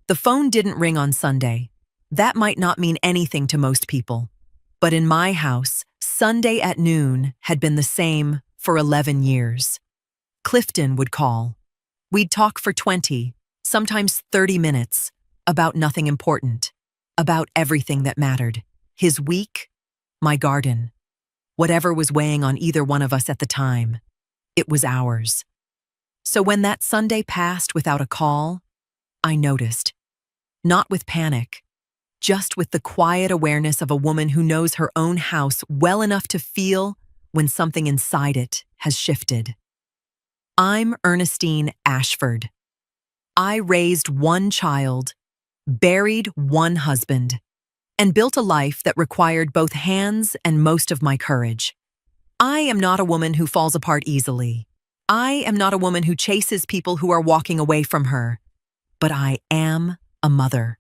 The phone didn't ring on Sunday. That might not mean anything to most people. But in my house, Sunday at noon had been the same for 11 years. Clifton would call. We'd talk for 20, sometimes 30 minutes, about nothing important, about everything that mattered. His week, my garden, whatever was weighing on either one of us at the time, it was ours. So when that Sunday passed without a call, I noticed. Not with panic, just with the quiet awareness of a woman who knows her own house well enough to feel when something inside it has shifted. I'm Ernestine Ashford. I raised one child, buried one husband, and built a life that required both hands and most of my courage. I am not a woman who falls apart easily. I am not a woman who chases people who are walking away from her. But I am a mother.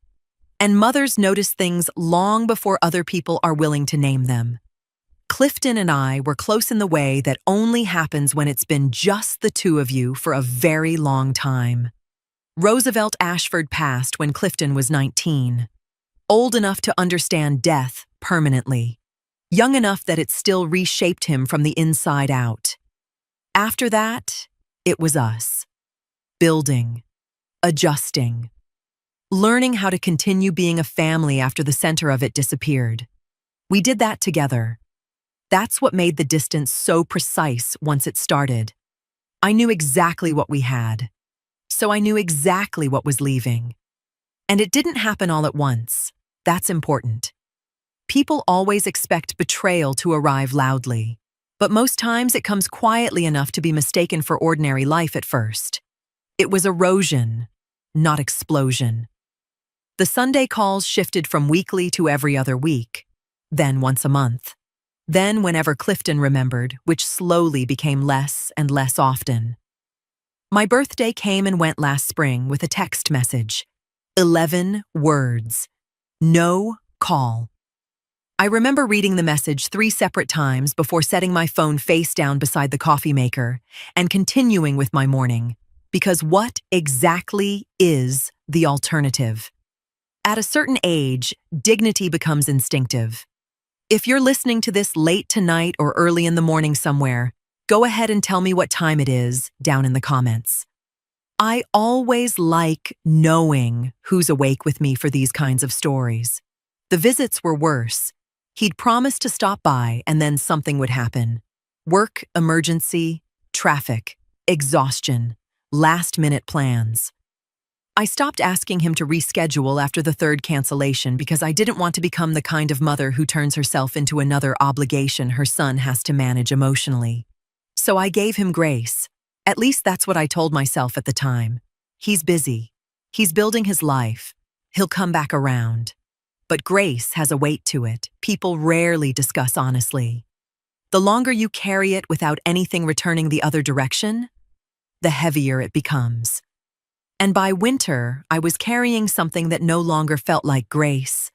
And mothers notice things long before other people are willing to name them. Clifton and I were close in the way that only happens when it's been just the two of you for a very long time. Roosevelt Ashford passed when Clifton was 19, old enough to understand death permanently, young enough that it still reshaped him from the inside out. After that, it was us, building, adjusting, learning how to continue being a family after the center of it disappeared. We did that together. That's what made the distance so precise once it started. I knew exactly what we had, so I knew exactly what was leaving. And it didn't happen all at once. That's important. People always expect betrayal to arrive loudly, but most times it comes quietly enough to be mistaken for ordinary life at first. It was erosion, not explosion. The Sunday calls shifted from weekly to every other week, then once a month. Then whenever Clifton remembered, which slowly became less and less often. My birthday came and went last spring with a text message. 11 words. No call. I remember reading the message 3 separate times before setting my phone face down beside the coffee maker and continuing with my morning, because what exactly is the alternative? At a certain age, dignity becomes instinctive. If you're listening to this late tonight or early in the morning somewhere, go ahead and tell me what time it is down in the comments. I always like knowing who's awake with me for these kinds of stories. The visits were worse. He'd promised to stop by and then something would happen. Work, emergency, traffic, exhaustion, last-minute plans. I stopped asking him to reschedule after the 3rd cancellation because I didn't want to become the kind of mother who turns herself into another obligation her son has to manage emotionally. So I gave him grace. At least that's what I told myself at the time. He's busy. He's building his life. He'll come back around. But grace has a weight to it people rarely discuss honestly. The longer you carry it without anything returning the other direction, the heavier it becomes. And by winter, I was carrying something that no longer felt like grace.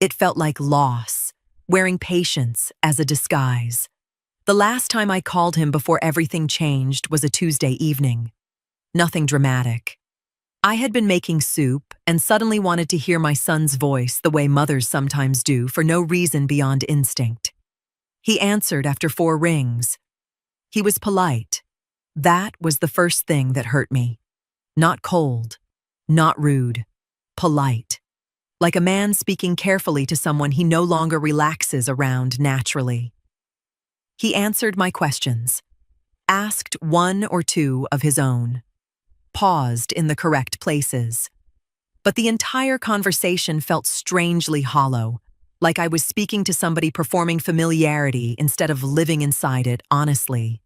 It felt like loss, wearing patience as a disguise. The last time I called him before everything changed was a Tuesday evening. Nothing dramatic. I had been making soup and suddenly wanted to hear my son's voice the way mothers sometimes do for no reason beyond instinct. He answered after 4 rings. He was polite. That was the first thing that hurt me. Not cold, not rude, polite. Like a man speaking carefully to someone he no longer relaxes around naturally. He answered my questions, asked 1 or 2 of his own, paused in the correct places. But the entire conversation felt strangely hollow, like I was speaking to somebody performing familiarity instead of living inside it honestly.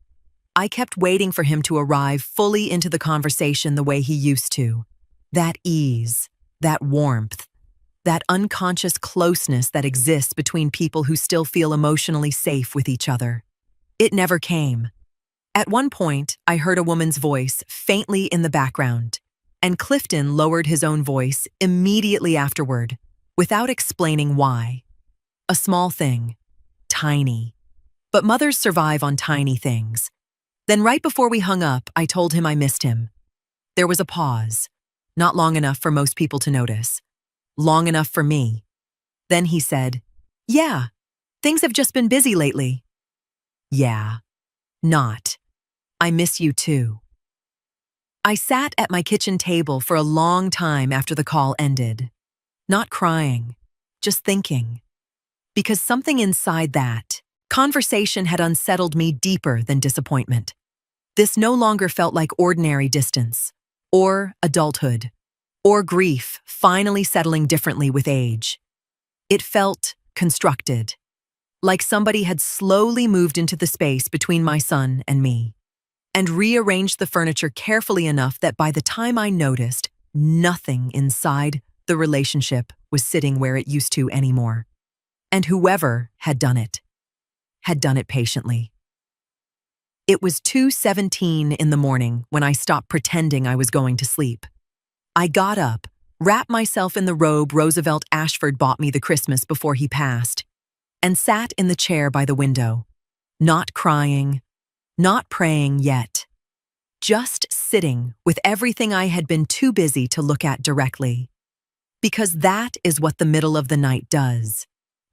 I kept waiting for him to arrive fully into the conversation the way he used to. That ease, that warmth, that unconscious closeness that exists between people who still feel emotionally safe with each other. It never came. At one point, I heard a woman's voice faintly in the background, and Clifton lowered his own voice immediately afterward, without explaining why. A small thing, tiny. But mothers survive on tiny things. Then right before we hung up, I told him I missed him. There was a pause. Not long enough for most people to notice. Long enough for me. Then he said, "Yeah, things have just been busy lately." Yeah, not. I miss you too. I sat at my kitchen table for a long time after the call ended. Not crying, just thinking. Because something inside that conversation had unsettled me deeper than disappointment. This no longer felt like ordinary distance, or adulthood, or grief finally settling differently with age. It felt constructed, like somebody had slowly moved into the space between my son and me, and rearranged the furniture carefully enough that by the time I noticed, nothing inside the relationship was sitting where it used to anymore. And whoever had done it patiently. It was 2:17 in the morning when I stopped pretending I was going to sleep. I got up, wrapped myself in the robe Roosevelt Ashford bought me the Christmas before he passed, and sat in the chair by the window, not crying, not praying yet, just sitting with everything I had been too busy to look at directly. Because that is what the middle of the night does.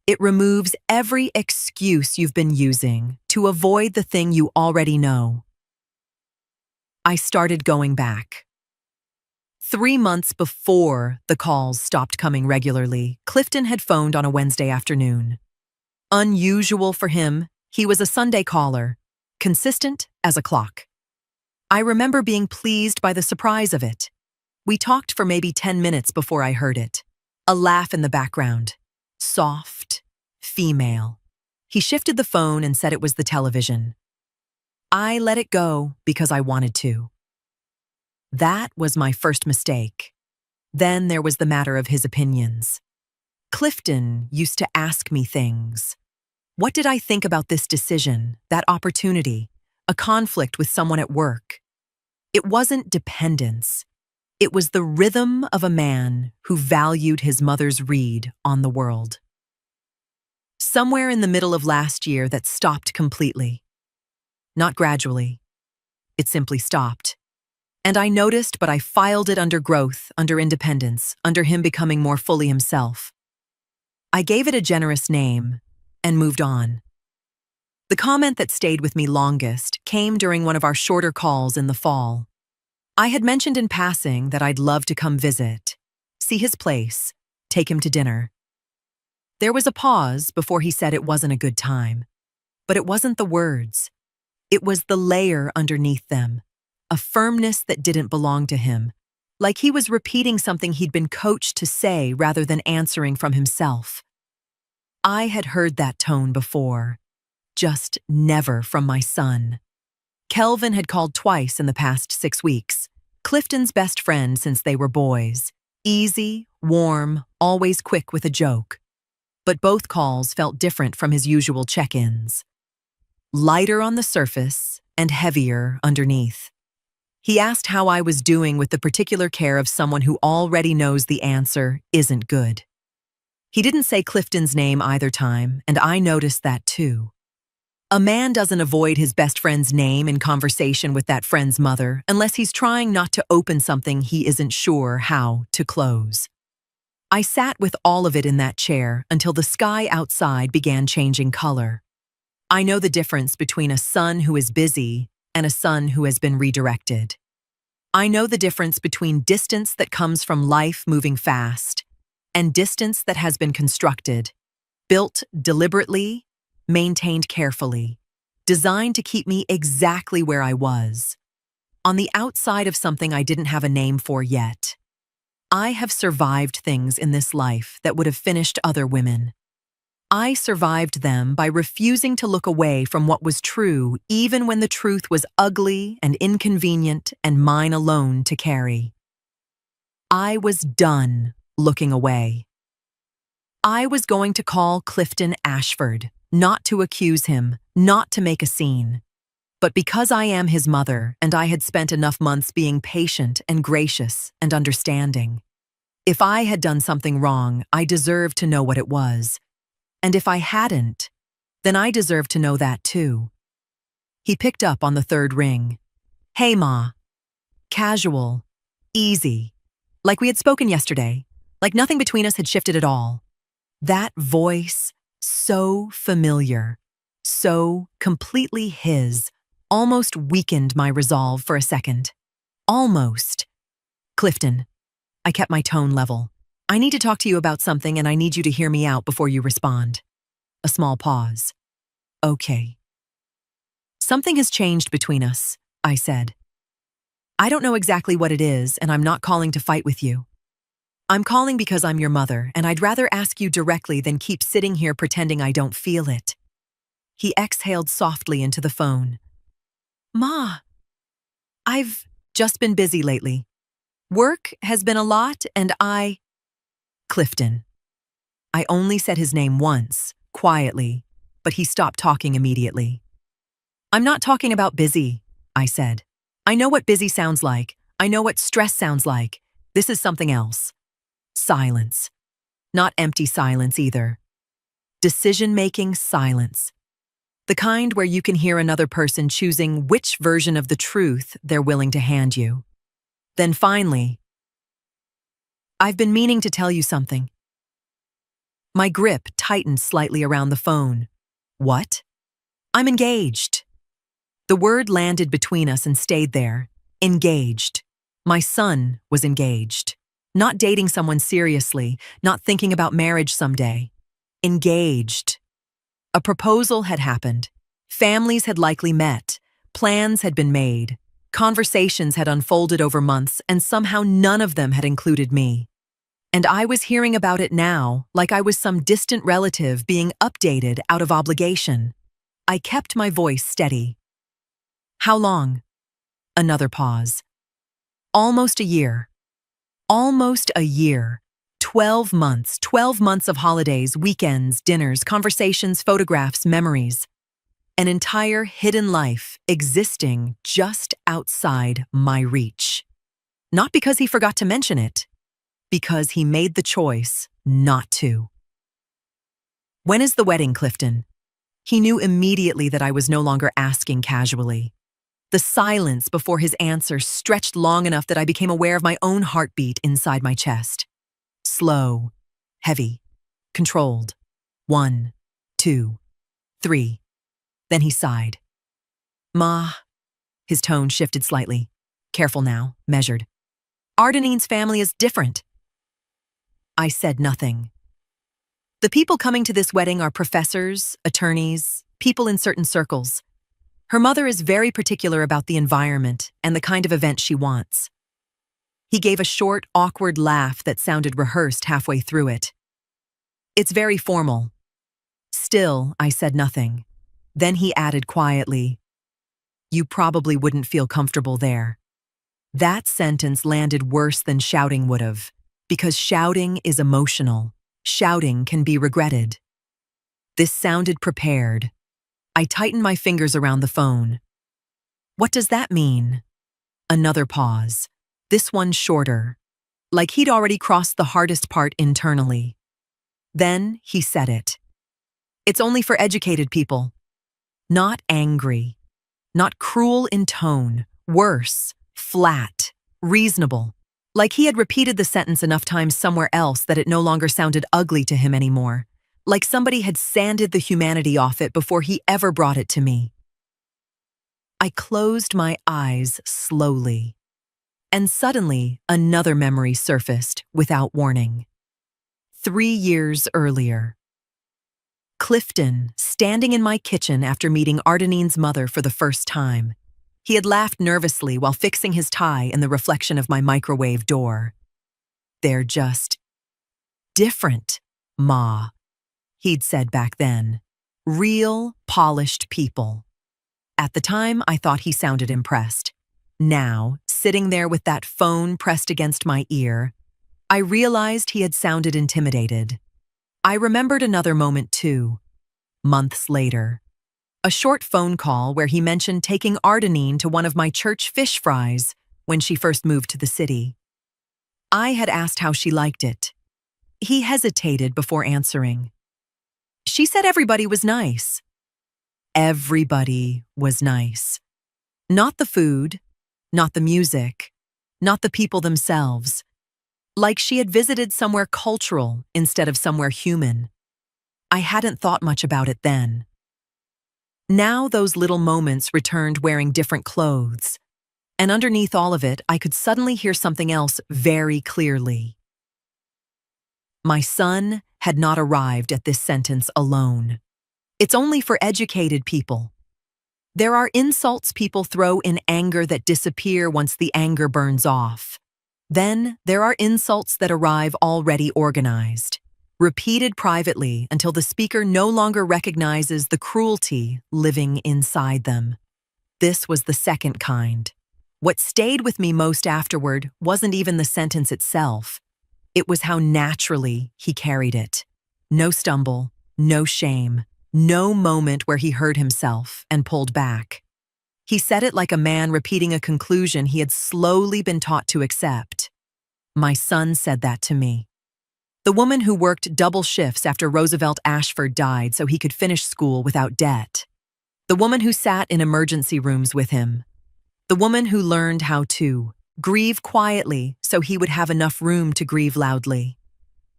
It removes every excuse you've been using to avoid the thing you already know. I started going back. 3 months before the calls stopped coming regularly, Clifton had phoned on a Wednesday afternoon. Unusual for him, he was a Sunday caller, consistent as a clock. I remember being pleased by the surprise of it. We talked for maybe 10 minutes before I heard it. A laugh in the background. Soft, female. He shifted the phone and said it was the television. I let it go because I wanted to. That was my first mistake. Then there was the matter of his opinions. Clifton used to ask me things. What did I think about this decision, that opportunity, a conflict with someone at work? It wasn't dependence. It was the rhythm of a man who valued his mother's read on the world. Somewhere in the middle of last year that stopped completely. Not gradually. It simply stopped. And I noticed, but I filed it under growth, under independence, under him becoming more fully himself. I gave it a generous name and moved on. The comment that stayed with me longest came during one of our shorter calls in the fall. I had mentioned in passing that I'd love to come visit, see his place, take him to dinner. There was a pause before he said it wasn't a good time. But it wasn't the words. It was the layer underneath them, a firmness that didn't belong to him, like he was repeating something he'd been coached to say rather than answering from himself. I had heard that tone before, just never from my son. Kelvin had called twice in the past 6 weeks, Clifton's best friend since they were boys. Easy, warm, always quick with a joke. But both calls felt different from his usual check-ins. Lighter on the surface and heavier underneath. He asked how I was doing with the particular care of someone who already knows the answer isn't good. He didn't say Clifton's name either time, and I noticed that too. A man doesn't avoid his best friend's name in conversation with that friend's mother unless he's trying not to open something he isn't sure how to close. I sat with all of it in that chair until the sky outside began changing color. I know the difference between a son who is busy and a son who has been redirected. I know the difference between distance that comes from life moving fast and distance that has been constructed, built deliberately, maintained carefully, designed to keep me exactly where I was, on the outside of something I didn't have a name for yet. I have survived things in this life that would have finished other women. I survived them by refusing to look away from what was true, even when the truth was ugly and inconvenient and mine alone to carry. I was done looking away. I was going to call Clifton Ashford, not to accuse him, not to make a scene. But because I am his mother and I had spent enough months being patient and gracious and understanding. If I had done something wrong, I deserved to know what it was. And if I hadn't, then I deserved to know that too. He picked up on the third ring. Hey, Ma. Casual. Easy. Like we had spoken yesterday, like nothing between us had shifted at all. That voice, so familiar, so completely his, almost weakened my resolve for a second. Almost. Clifton. I kept my tone level. I need to talk to you about something and I need you to hear me out before you respond. A small pause. Okay. Something has changed between us, I said. I don't know exactly what it is, and I'm not calling to fight with you. I'm calling because I'm your mother, and I'd rather ask you directly than keep sitting here pretending I don't feel it. He exhaled softly into the phone. Ma, I've just been busy lately. Work has been a lot, and Clifton. I only said his name once, quietly, but he stopped talking immediately. I'm not talking about busy, I said. I know what busy sounds like. I know what stress sounds like. This is something else. Silence. Not empty silence either. Decision-making silence. The kind where you can hear another person choosing which version of the truth they're willing to hand you. Then finally, I've been meaning to tell you something. My grip tightened slightly around the phone. What? I'm engaged. The word landed between us and stayed there. Engaged. My son was engaged. Not dating someone seriously, not thinking about marriage someday. Engaged. A proposal had happened. Families had likely met. Plans had been made. Conversations had unfolded over months, and somehow none of them had included me. And I was hearing about it now, like I was some distant relative being updated out of obligation. I kept my voice steady. How long? Another pause. Almost a year. Almost a year. 12 months of holidays, weekends, dinners, conversations, photographs, memories. An entire hidden life existing just outside my reach. Not because he forgot to mention it, because he made the choice not to. When is the wedding, Clifton? He knew immediately that I was no longer asking casually. The silence before his answer stretched long enough that I became aware of my own heartbeat inside my chest. Slow, heavy, controlled. 1, 2, 3. Then he sighed. Ma. His tone shifted slightly. Careful now, measured. Ardenine's family is different. I said nothing. The people coming to this wedding are professors, attorneys, people in certain circles. Her mother is very particular about the environment and the kind of event she wants. He gave a short, awkward laugh that sounded rehearsed halfway through it. It's very formal. Still, I said nothing. Then he added quietly, You probably wouldn't feel comfortable there. That sentence landed worse than shouting would have, because shouting is emotional. Shouting can be regretted. This sounded prepared. I tightened my fingers around the phone. What does that mean? Another pause. This one shorter, like he'd already crossed the hardest part internally. Then he said it. It's only for educated people. Not angry. Not cruel in tone. Worse. Flat. Reasonable. Like he had repeated the sentence enough times somewhere else that it no longer sounded ugly to him anymore. Like somebody had sanded the humanity off it before he ever brought it to me. I closed my eyes slowly. And suddenly, another memory surfaced without warning. 3 years earlier. Clifton, standing in my kitchen after meeting Ardenine's mother for the first time. He had laughed nervously while fixing his tie in the reflection of my microwave door. They're just different, Ma. He'd said back then. Real, polished people. At the time, I thought he sounded impressed. Now, sitting there with that phone pressed against my ear, I realized he had sounded intimidated. I remembered another moment too. Months later. A short phone call where he mentioned taking Ardenine to one of my church fish fries when she first moved to the city. I had asked how she liked it. He hesitated before answering. She said everybody was nice. Everybody was nice. Not the food, not the music, not the people themselves. like she had visited somewhere cultural instead of somewhere human. I hadn't thought much about it then. Now those little moments returned wearing different clothes, and underneath all of it, I could suddenly hear something else very clearly. My son had not arrived at this sentence alone. It's only for educated people. There are insults people throw in anger that disappear once the anger burns off. Then there are insults that arrive already organized, repeated privately until the speaker no longer recognizes the cruelty living inside them. This was the second kind. What stayed with me most afterward wasn't even the sentence itself. It was how naturally he carried it. No stumble, no shame, no moment where he heard himself and pulled back. He said it like a man repeating a conclusion he had slowly been taught to accept. My son said that to me. The woman who worked double shifts after Roosevelt Ashford died so he could finish school without debt. The woman who sat in emergency rooms with him. The woman who learned how to grieve quietly so he would have enough room to grieve loudly.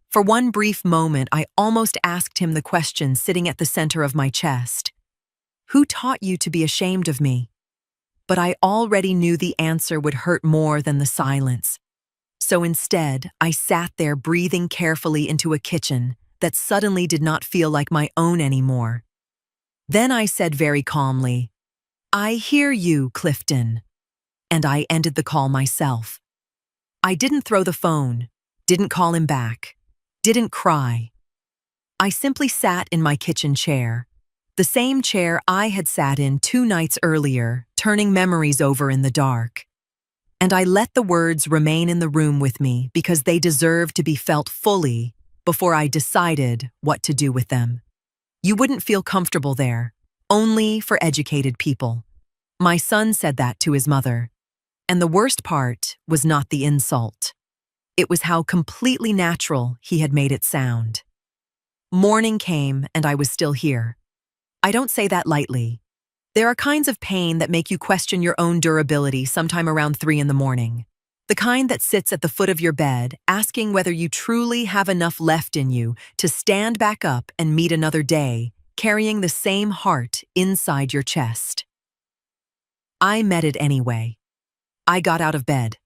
For one brief moment, I almost asked him the question sitting at the center of my chest. Who taught you to be ashamed of me? But I already knew the answer would hurt more than the silence. So instead, I sat there breathing carefully into a kitchen that suddenly did not feel like my own anymore. Then I said very calmly, "I hear you, Clifton." And I ended the call myself. I didn't throw the phone, didn't call him back, didn't cry. I simply sat in my kitchen chair, the same chair I had sat in 2 nights earlier, turning memories over in the dark. And I let the words remain in the room with me because they deserved to be felt fully before I decided what to do with them. You wouldn't feel comfortable there, only for educated people. My son said that to his mother. And the worst part was not the insult. It was how completely natural he had made it sound. Morning came and I was still here. I don't say that lightly. There are kinds of pain that make you question your own durability sometime around 3 in the morning. The kind that sits at the foot of your bed, asking whether you truly have enough left in you to stand back up and meet another day, carrying the same heart inside your chest. I met it anyway. I got out of bed,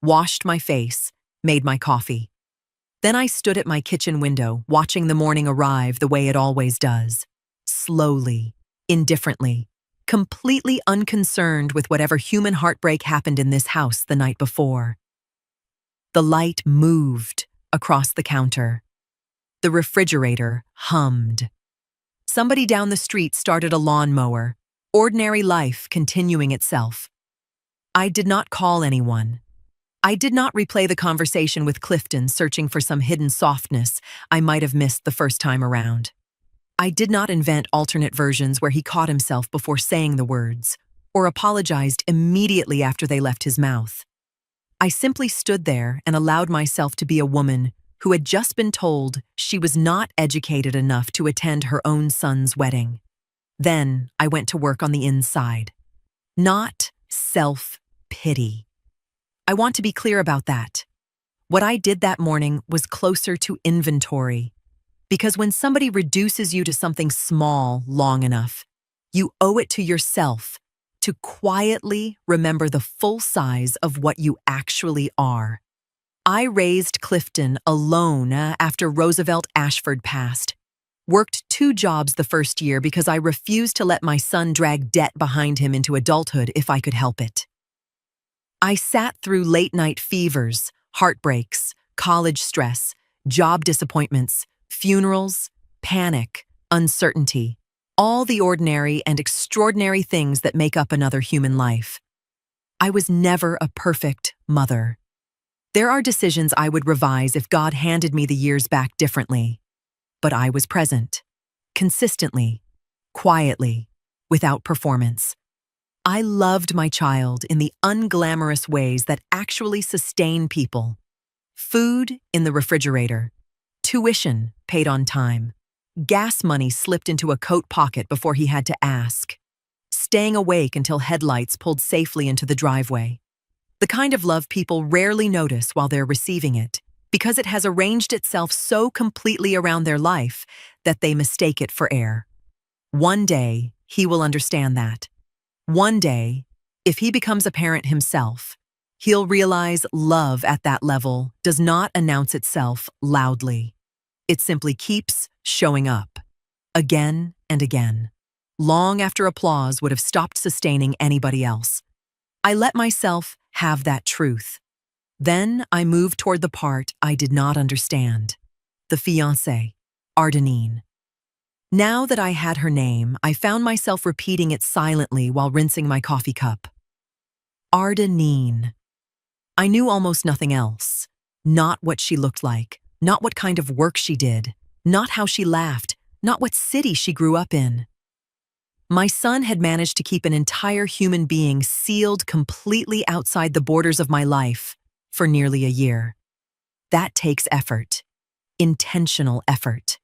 washed my face, made my coffee. Then I stood at my kitchen window, watching the morning arrive the way it always does. Slowly, indifferently, completely unconcerned with whatever human heartbreak happened in this house the night before. The light moved across the counter. The refrigerator hummed. Somebody down the street started a lawnmower, ordinary life continuing itself. I did not call anyone. I did not replay the conversation with Clifton searching for some hidden softness I might have missed the first time around. I did not invent alternate versions where he caught himself before saying the words, or apologized immediately after they left his mouth. I simply stood there and allowed myself to be a woman who had just been told she was not educated enough to attend her own son's wedding. Then I went to work on the inside. Not self-pity. I want to be clear about that. What I did that morning was closer to inventory. Because when somebody reduces you to something small long enough, you owe it to yourself to quietly remember the full size of what you actually are. I raised Clifton alone after Roosevelt Ashford passed. Worked 2 jobs the first year because I refused to let my son drag debt behind him into adulthood if I could help it. I sat through late-night fevers, heartbreaks, college stress, job disappointments, funerals, panic, uncertainty, all the ordinary and extraordinary things that make up another human life. I was never a perfect mother. There are decisions I would revise if God handed me the years back differently. But I was present, consistently, quietly, without performance. I loved my child in the unglamorous ways that actually sustain people. Food in the refrigerator, tuition paid on time, gas money slipped into a coat pocket before he had to ask, staying awake until headlights pulled safely into the driveway. The kind of love people rarely notice while they're receiving it, because it has arranged itself so completely around their life that they mistake it for air. One day, he will understand that. One day, if he becomes a parent himself, he'll realize love at that level does not announce itself loudly. It simply keeps showing up, again and again, long after applause would have stopped sustaining anybody else. I let myself have that truth. Then I moved toward the part I did not understand. The fiancé, Ardenine. Now that I had her name, I found myself repeating it silently while rinsing my coffee cup. Ardenine. I knew almost nothing else. Not what she looked like, not what kind of work she did, not how she laughed, not what city she grew up in. My son had managed to keep an entire human being sealed completely outside the borders of my life for nearly a year. That takes effort. Intentional effort.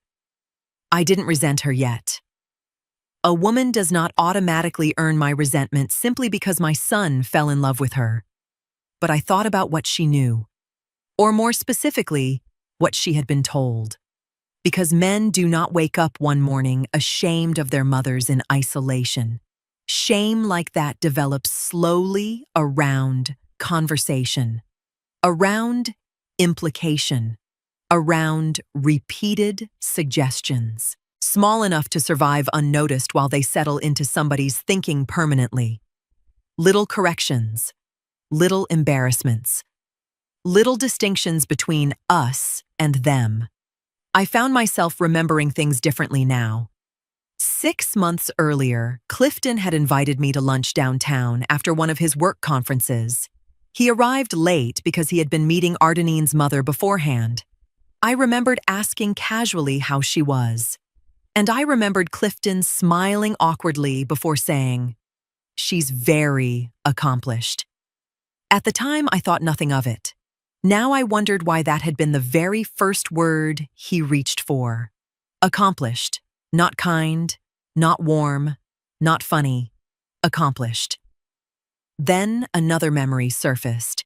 I didn't resent her yet. A woman does not automatically earn my resentment simply because my son fell in love with her. But I thought about what she knew, or more specifically, what she had been told. Because men do not wake up one morning ashamed of their mothers in isolation. Shame like that develops slowly around conversation, around implication, around repeated suggestions, small enough to survive unnoticed while they settle into somebody's thinking permanently. Little corrections, little embarrassments, little distinctions between us and them. I found myself remembering things differently now. 6 months earlier, Clifton had invited me to lunch downtown after one of his work conferences. He arrived late because he had been meeting Ardenine's mother beforehand. I remembered asking casually how she was. And I remembered Clifton smiling awkwardly before saying, "She's very accomplished." At the time, I thought nothing of it. Now I wondered why that had been the very first word he reached for. Accomplished. Not kind, not warm, not funny. Accomplished. Then another memory surfaced.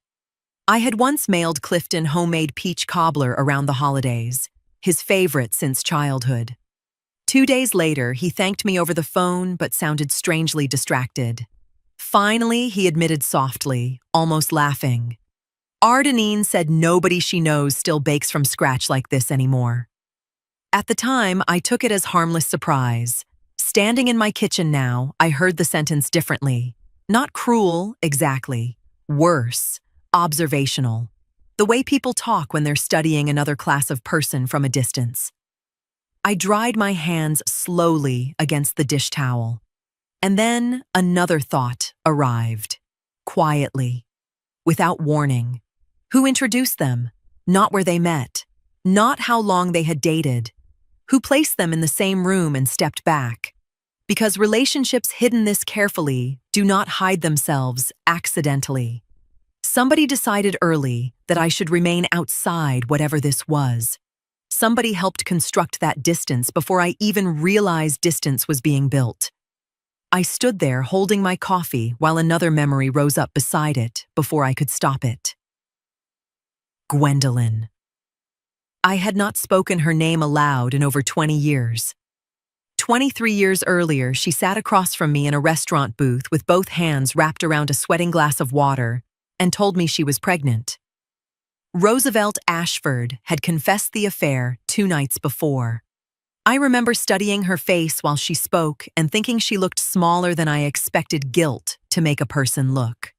I had once mailed Clifton homemade peach cobbler around the holidays, his favorite since childhood. 2 days later, he thanked me over the phone but sounded strangely distracted. Finally, he admitted softly, almost laughing, "Ardenine said nobody she knows still bakes from scratch like this anymore." At the time, I took it as harmless surprise. Standing in my kitchen now, I heard the sentence differently. Not cruel, exactly. Worse. Observational. The way people talk when they're studying another class of person from a distance. I dried my hands slowly against the dish towel. And then another thought arrived. Quietly. Without warning. Who introduced them? Not where they met. Not how long they had dated. Who placed them in the same room and stepped back? Because relationships hidden this carefully do not hide themselves accidentally. Somebody decided early that I should remain outside whatever this was. Somebody helped construct that distance before I even realized distance was being built. I stood there holding my coffee while another memory rose up beside it before I could stop it. Gwendolyn. I had not spoken her name aloud in over 20 years. 23 years earlier, she sat across from me in a restaurant booth with both hands wrapped around a sweating glass of water and told me she was pregnant. Roosevelt Ashford had confessed the affair 2 nights before. I remember studying her face while she spoke and thinking she looked smaller than I expected guilt to make a person look.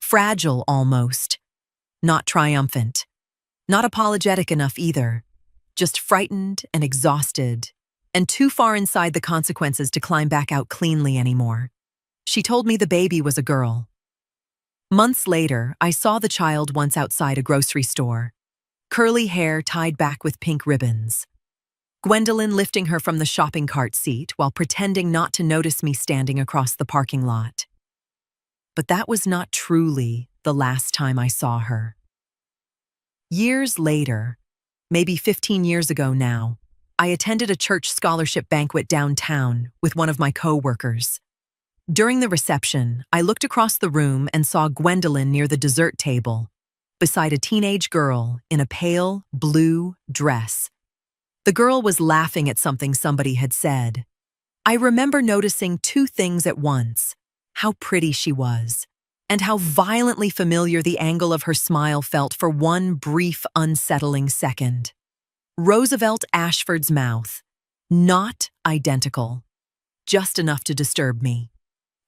Fragile almost. Not triumphant. Not apologetic enough either. Just frightened and exhausted, and too far inside the consequences to climb back out cleanly anymore. She told me the baby was a girl. Months later, I saw the child once outside a grocery store. Curly hair tied back with pink ribbons. Gwendolyn lifting her from the shopping cart seat while pretending not to notice me standing across the parking lot. But that was not truly the last time I saw her. Years later, maybe 15 years ago now, I attended a church scholarship banquet downtown with one of my co-workers. During the reception, I looked across the room and saw Gwendolyn near the dessert table. beside a teenage girl in a pale blue dress. The girl was laughing at something somebody had said. I remember noticing two things at once: how pretty she was, and how violently familiar the angle of her smile felt for one brief, unsettling second. Roosevelt Ashford's mouth. Not identical. Just enough to disturb me.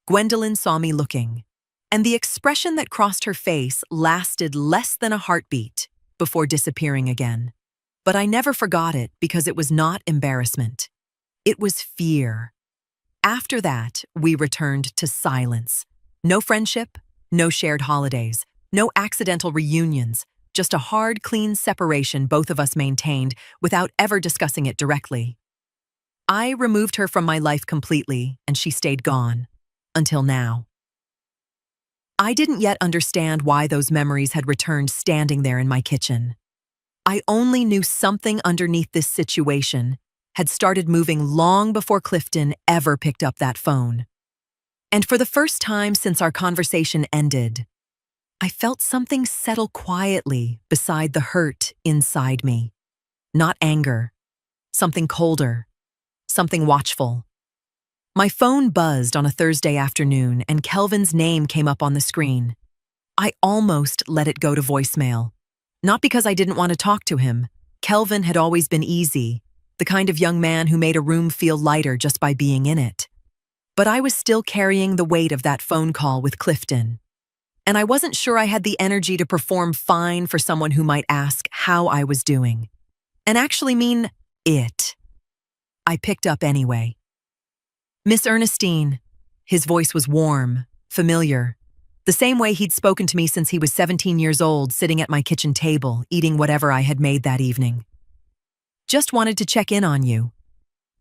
Gwendolyn saw me looking, and the expression that crossed her face lasted less than a heartbeat before disappearing again. But I never forgot it because it was not embarrassment. It was fear. After that, we returned to silence. No friendship, no shared holidays, no accidental reunions, just a hard, clean separation both of us maintained without ever discussing it directly. I removed her from my life completely, and she stayed gone. Until now. I didn't yet understand why those memories had returned standing there in my kitchen. I only knew something underneath this situation had started moving long before Clifton ever picked up that phone. And for the first time since our conversation ended, I felt something settle quietly beside the hurt inside me. Not anger, something colder, something watchful. My phone buzzed on a Thursday afternoon and Kelvin's name came up on the screen. I almost let it go to voicemail. Not because I didn't want to talk to him. Kelvin had always been easy, the kind of young man who made a room feel lighter just by being in it. But I was still carrying the weight of that phone call with Clifton. And I wasn't sure I had the energy to perform fine for someone who might ask how I was doing. And actually mean it. I picked up anyway. Miss Ernestine. His voice was warm, familiar. The same way he'd spoken to me since he was 17 years old, sitting at my kitchen table, eating whatever I had made that evening. Just wanted to check in on you.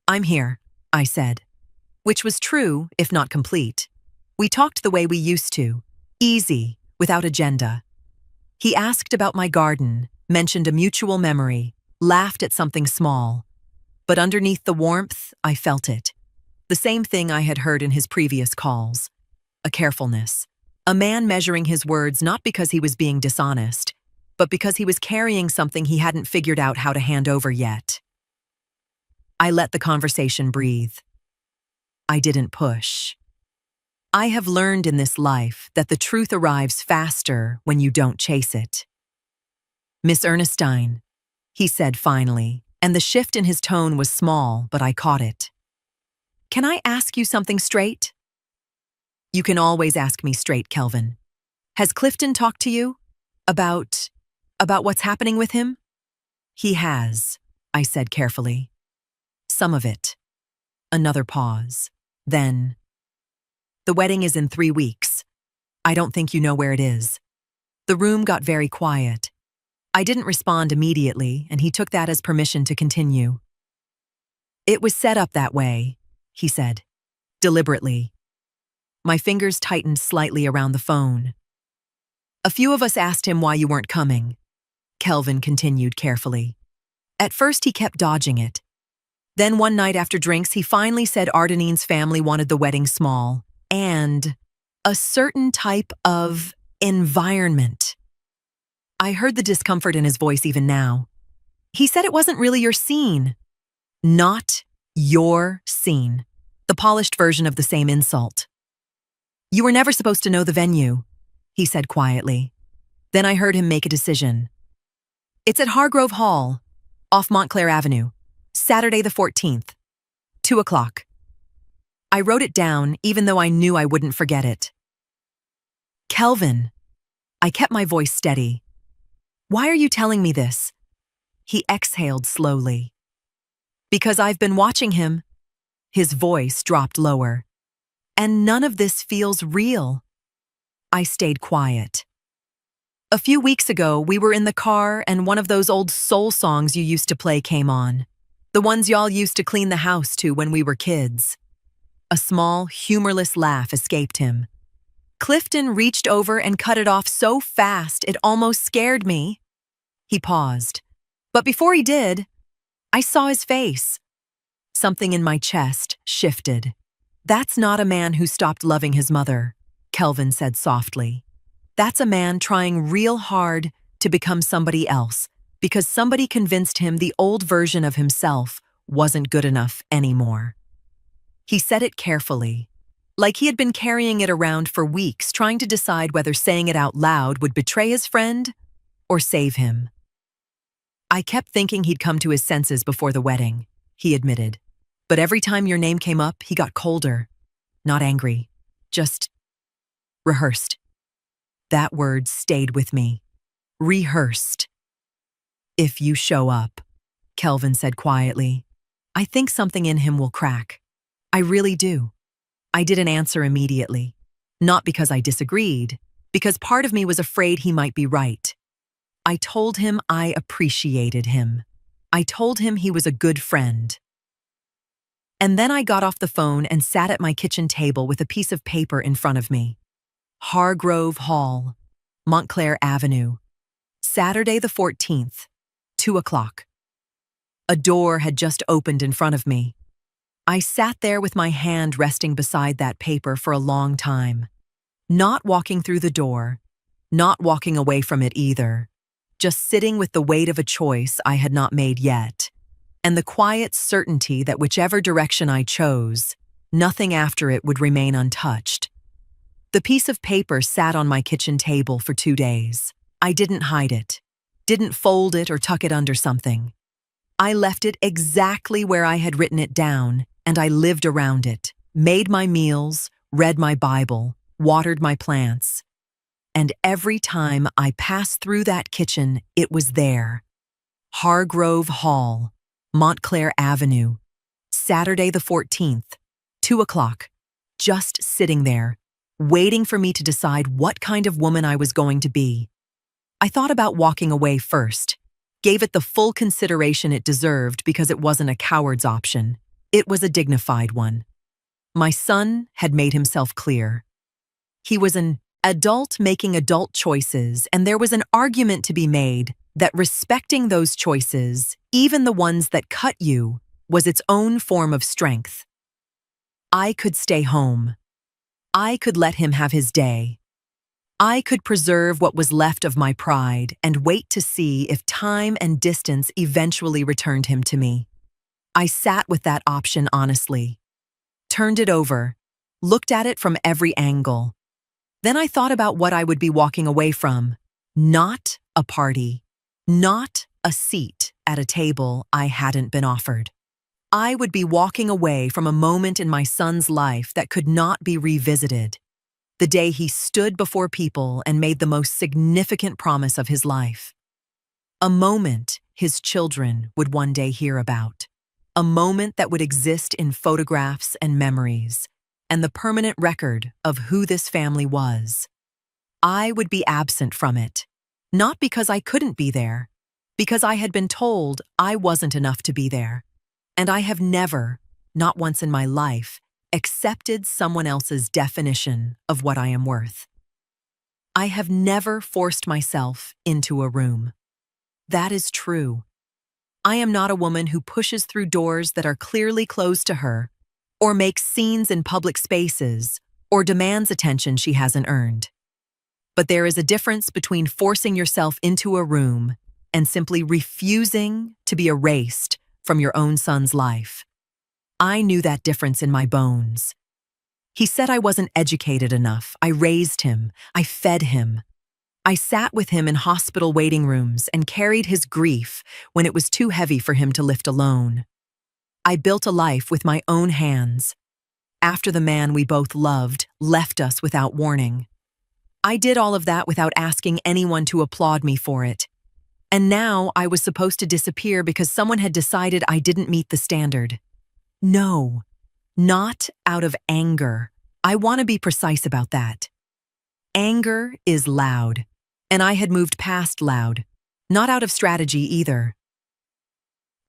I'm here, I said. Which was true, if not complete. We talked the way we used to. Easy, without agenda. He asked about my garden, mentioned a mutual memory, laughed at something small. But underneath the warmth, I felt it. The same thing I had heard in his previous calls. A carefulness. A man measuring his words not because he was being dishonest, but because he was carrying something he hadn't figured out how to hand over yet. I let the conversation breathe. I didn't push. I have learned in this life that the truth arrives faster when you don't chase it. Miss Ernestine, he said finally, and the shift in his tone was small, but I caught it. Can I ask you something straight? You can always ask me straight, Kelvin. Has Clifton talked to you? About what's happening with him? He has, I said carefully. Some of it. Another pause. Then, the wedding is in 3 weeks. I don't think you know where it is. The room got very quiet. I didn't respond immediately, and he took that as permission to continue. It was set up that way, he said, deliberately. My fingers tightened slightly around the phone. A few of us asked him why you weren't coming. Kelvin continued carefully. At first he kept dodging it. Then one night after drinks, he finally said Ardenine's family wanted the wedding small and a certain type of environment. I heard the discomfort in his voice even now. He said it wasn't really your scene. Not your scene. The polished version of the same insult. You were never supposed to know the venue, he said quietly. Then I heard him make a decision. It's at Hargrove Hall, off Montclair Avenue, Saturday the 14th, 2 o'clock. I wrote it down even though I knew I wouldn't forget it. Kelvin. I kept my voice steady. Why are you telling me this? He exhaled slowly. Because I've been watching him. His voice dropped lower. And none of this feels real. I stayed quiet. A few weeks ago, we were in the car and one of those old soul songs you used to play came on. The ones y'all used to clean the house to when we were kids. A small, humorless laugh escaped him. Clifton reached over and cut it off so fast it almost scared me. He paused. But before he did, I saw his face. Something in my chest shifted. That's not a man who stopped loving his mother, Kelvin said softly. That's a man trying real hard to become somebody else, because somebody convinced him the old version of himself wasn't good enough anymore. He said it carefully, like he had been carrying it around for weeks, trying to decide whether saying it out loud would betray his friend or save him. I kept thinking he'd come to his senses before the wedding, he admitted. But every time your name came up, he got colder. Not angry, just rehearsed. That word stayed with me. Rehearsed. If you show up, Kelvin said quietly, I think something in him will crack. I really do. I didn't answer immediately. Not because I disagreed, because part of me was afraid he might be right. I told him I appreciated him. I told him he was a good friend. And then I got off the phone and sat at my kitchen table with a piece of paper in front of me. Hargrove Hall, Montclair Avenue, Saturday the 14th, 2 o'clock. A door had just opened in front of me. I sat there with my hand resting beside that paper for a long time, not walking through the door, not walking away from it either, just sitting with the weight of a choice I had not made yet, and the quiet certainty that whichever direction I chose, nothing after it would remain untouched. The piece of paper sat on my kitchen table for 2 days. I didn't hide it, didn't fold it or tuck it under something. I left it exactly where I had written it down, and I lived around it, made my meals, read my Bible, watered my plants. And every time I passed through that kitchen, it was there. Hargrove Hall, Montclair Avenue, Saturday the 14th, 2 o'clock, just sitting there, waiting for me to decide what kind of woman I was going to be. I thought about walking away first, gave it the full consideration it deserved because it wasn't a coward's option. It was a dignified one. My son had made himself clear. He was an adult making adult choices, and there was an argument to be made that respecting those choices, even the ones that cut you, was its own form of strength. I could stay home. I could let him have his day. I could preserve what was left of my pride and wait to see if time and distance eventually returned him to me. I sat with that option honestly, turned it over, looked at it from every angle. Then I thought about what I would be walking away from. Not a party, not a seat at a table I hadn't been offered. I would be walking away from a moment in my son's life that could not be revisited. The day he stood before people and made the most significant promise of his life. A moment his children would one day hear about. A moment that would exist in photographs and memories, and the permanent record of who this family was. I would be absent from it, not because I couldn't be there, because I had been told I wasn't enough to be there. And I have never, not once in my life, accepted someone else's definition of what I am worth. I have never forced myself into a room. That is true. I am not a woman who pushes through doors that are clearly closed to her, or makes scenes in public spaces, or demands attention she hasn't earned. But there is a difference between forcing yourself into a room and simply refusing to be erased from your own son's life. I knew that difference in my bones. He said I wasn't educated enough. I raised him. I fed him. I sat with him in hospital waiting rooms and carried his grief when it was too heavy for him to lift alone. I built a life with my own hands, after the man we both loved left us without warning. I did all of that without asking anyone to applaud me for it. And now I was supposed to disappear because someone had decided I didn't meet the standard. No, not out of anger. I want to be precise about that. Anger is loud, and I had moved past loud, not out of strategy either.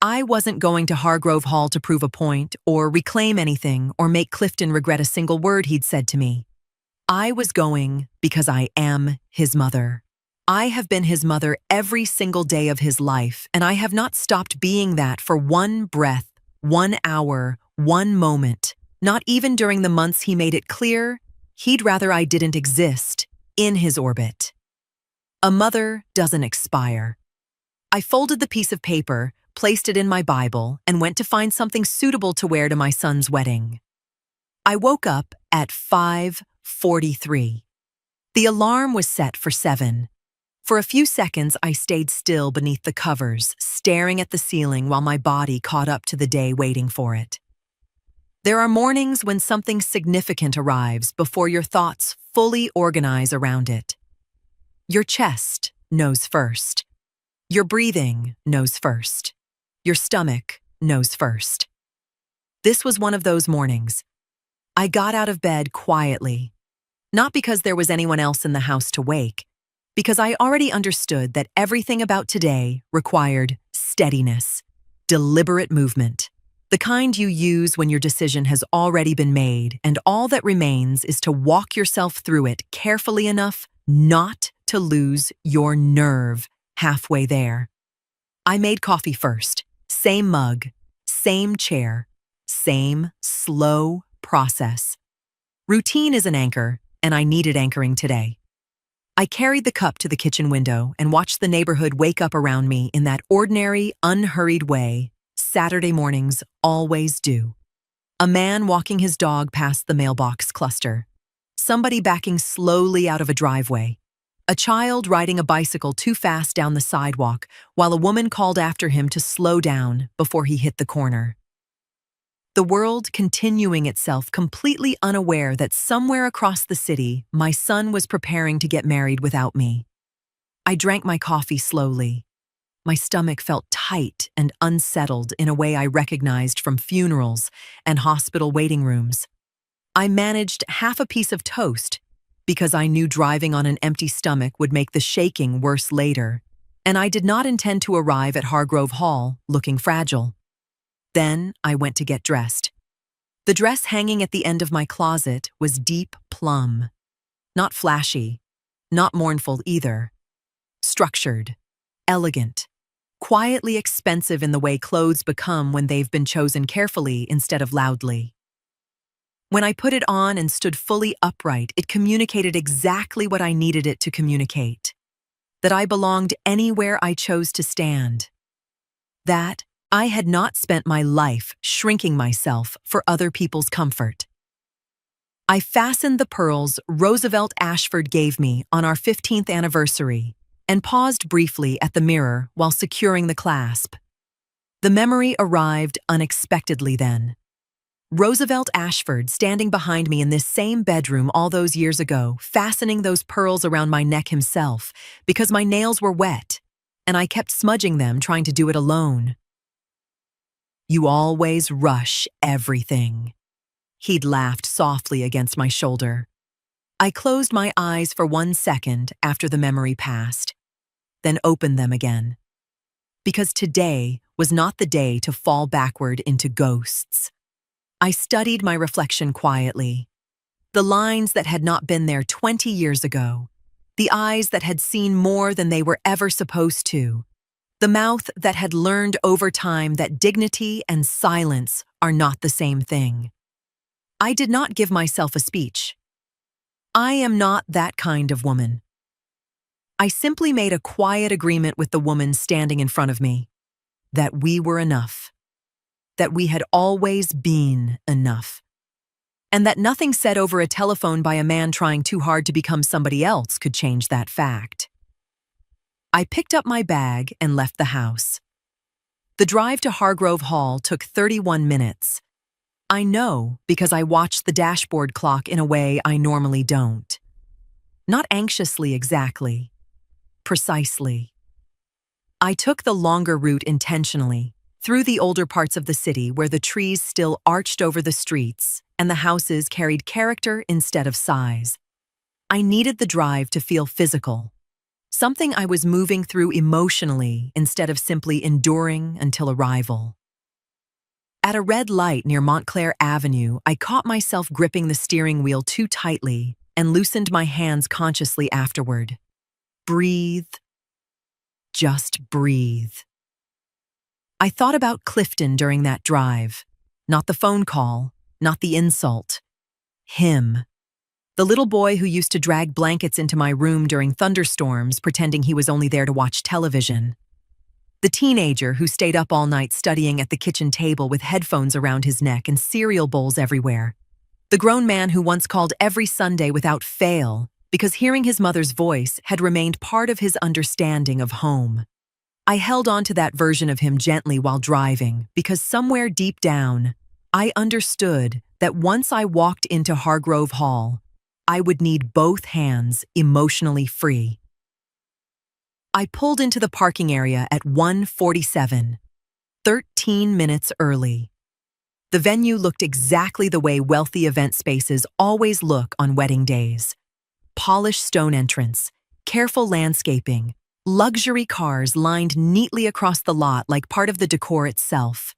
I wasn't going to Hargrove Hall to prove a point or reclaim anything or make Clifton regret a single word he'd said to me. I was going because I am his mother. I have been his mother every single day of his life, and I have not stopped being that for one breath, 1 hour, 1 moment, not even during the months he made it clear he'd rather I didn't exist in his orbit. A mother doesn't expire. I folded the piece of paper, placed it in my Bible, and went to find something suitable to wear to my son's wedding. I woke up at 5:43. The alarm was set for 7. For a few seconds, I stayed still beneath the covers, staring at the ceiling while my body caught up to the day waiting for it. There are mornings when something significant arrives before your thoughts fully organize around it. Your chest knows first. Your breathing knows first. Your stomach knows first. This was one of those mornings. I got out of bed quietly, not because there was anyone else in the house to wake, because I already understood that everything about today required steadiness, deliberate movement, the kind you use when your decision has already been made and all that remains is to walk yourself through it carefully enough not to lose your nerve halfway there. I made coffee first, same mug, same chair, same slow process. Routine is an anchor, and I needed anchoring today. I carried the cup to the kitchen window and watched the neighborhood wake up around me in that ordinary, unhurried way Saturday mornings always do. A man walking his dog past the mailbox cluster. Somebody backing slowly out of a driveway. A child riding a bicycle too fast down the sidewalk while a woman called after him to slow down before he hit the corner. The world continuing itself completely unaware that somewhere across the city, my son was preparing to get married without me. I drank my coffee slowly. My stomach felt tight and unsettled in a way I recognized from funerals and hospital waiting rooms. I managed half a piece of toast because I knew driving on an empty stomach would make the shaking worse later, and I did not intend to arrive at Hargrove Hall looking fragile. Then I went to get dressed. The dress hanging at the end of my closet was deep plum. Not flashy, not mournful either. Structured, elegant, quietly expensive in the way clothes become when they've been chosen carefully instead of loudly. When I put it on and stood fully upright, it communicated exactly what I needed it to communicate. That I belonged anywhere I chose to stand. That I had not spent my life shrinking myself for other people's comfort. I fastened the pearls Roosevelt Ashford gave me on our 15th anniversary and paused briefly at the mirror while securing the clasp. The memory arrived unexpectedly then. Roosevelt Ashford standing behind me in this same bedroom all those years ago, fastening those pearls around my neck himself because my nails were wet, and I kept smudging them trying to do it alone. "You always rush everything." He'd laughed softly against my shoulder. I closed my eyes for 1 second after the memory passed, then opened them again. Because today was not the day to fall backward into ghosts. I studied my reflection quietly. The lines that had not been there 20 years ago. The eyes that had seen more than they were ever supposed to. The mouth that had learned over time that dignity and silence are not the same thing. I did not give myself a speech. I am not that kind of woman. I simply made a quiet agreement with the woman standing in front of me. That we were enough. That we had always been enough. And that nothing said over a telephone by a man trying too hard to become somebody else could change that fact. I picked up my bag and left the house. The drive to Hargrove Hall took 31 minutes. I know because I watched the dashboard clock in a way I normally don't. Not anxiously exactly. Precisely. I took the longer route intentionally, through the older parts of the city where the trees still arched over the streets and the houses carried character instead of size. I needed the drive to feel physical. Something I was moving through emotionally instead of simply enduring until arrival. At a red light near Montclair Avenue, I caught myself gripping the steering wheel too tightly and loosened my hands consciously afterward. Breathe. Just breathe. I thought about Clifton during that drive. Not the phone call, not the insult. Him. The little boy who used to drag blankets into my room during thunderstorms, pretending he was only there to watch television. The teenager who stayed up all night studying at the kitchen table with headphones around his neck and cereal bowls everywhere. The grown man who once called every Sunday without fail because hearing his mother's voice had remained part of his understanding of home. I held on to that version of him gently while driving because somewhere deep down, I understood that once I walked into Hargrove Hall, I would need both hands emotionally free. I pulled into the parking area at 1:47, 13 minutes early. The venue looked exactly the way wealthy event spaces always look on wedding days. Polished stone entrance, careful landscaping, luxury cars lined neatly across the lot like part of the decor itself.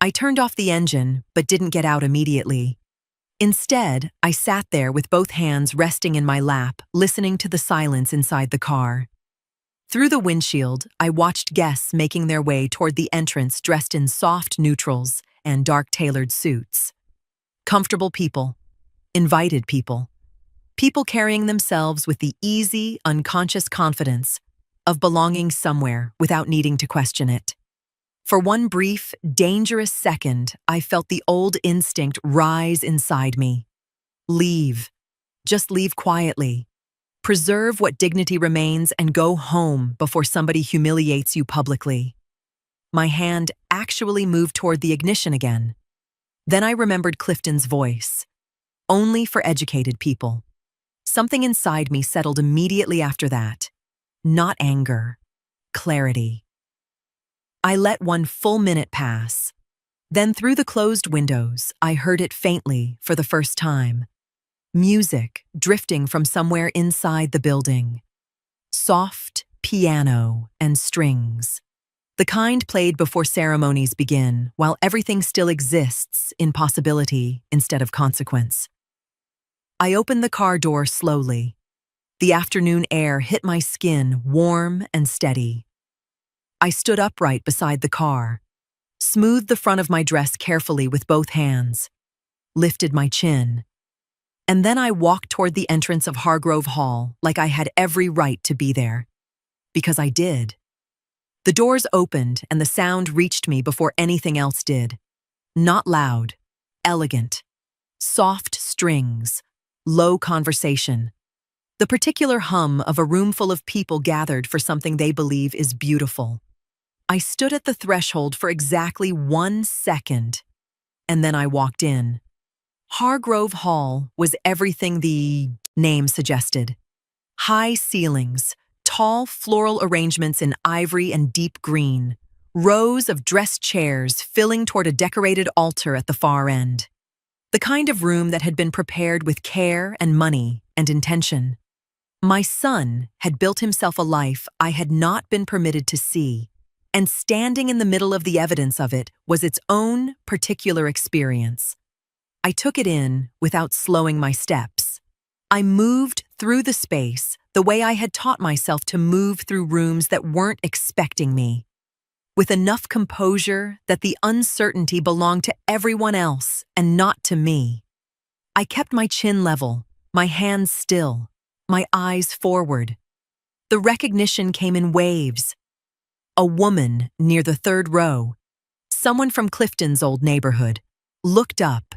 I turned off the engine, but didn't get out immediately. Instead, I sat there with both hands resting in my lap, listening to the silence inside the car. Through the windshield, I watched guests making their way toward the entrance dressed in soft neutrals and dark tailored suits. Comfortable people, invited people, people carrying themselves with the easy, unconscious confidence of belonging somewhere without needing to question it. For one brief, dangerous second, I felt the old instinct rise inside me. Leave. Just leave quietly. Preserve what dignity remains and go home before somebody humiliates you publicly. My hand actually moved toward the ignition again. Then I remembered Clifton's voice. Only for educated people. Something inside me settled immediately after that. Not anger. Clarity. I let one full minute pass. Then through the closed windows, I heard it faintly for the first time. Music drifting from somewhere inside the building. Soft piano and strings. The kind played before ceremonies begin, while everything still exists in possibility instead of consequence. I opened the car door slowly. The afternoon air hit my skin warm and steady. I stood upright beside the car, smoothed the front of my dress carefully with both hands, lifted my chin, and then I walked toward the entrance of Hargrove Hall like I had every right to be there. Because I did. The doors opened and the sound reached me before anything else did. Not loud, elegant, soft strings, low conversation. The particular hum of a room full of people gathered for something they believe is beautiful. I stood at the threshold for exactly 1 second, and then I walked in. Hargrove Hall was everything the name suggested. High ceilings, tall floral arrangements in ivory and deep green, rows of dressed chairs filling toward a decorated altar at the far end. The kind of room that had been prepared with care and money and intention. My son had built himself a life I had not been permitted to see, and standing in the middle of the evidence of it was its own particular experience. I took it in without slowing my steps. I moved through the space the way I had taught myself to move through rooms that weren't expecting me, with enough composure that the uncertainty belonged to everyone else and not to me. I kept my chin level, my hands still, my eyes forward. The recognition came in waves. A woman near the third row, someone from Clifton's old neighborhood, looked up,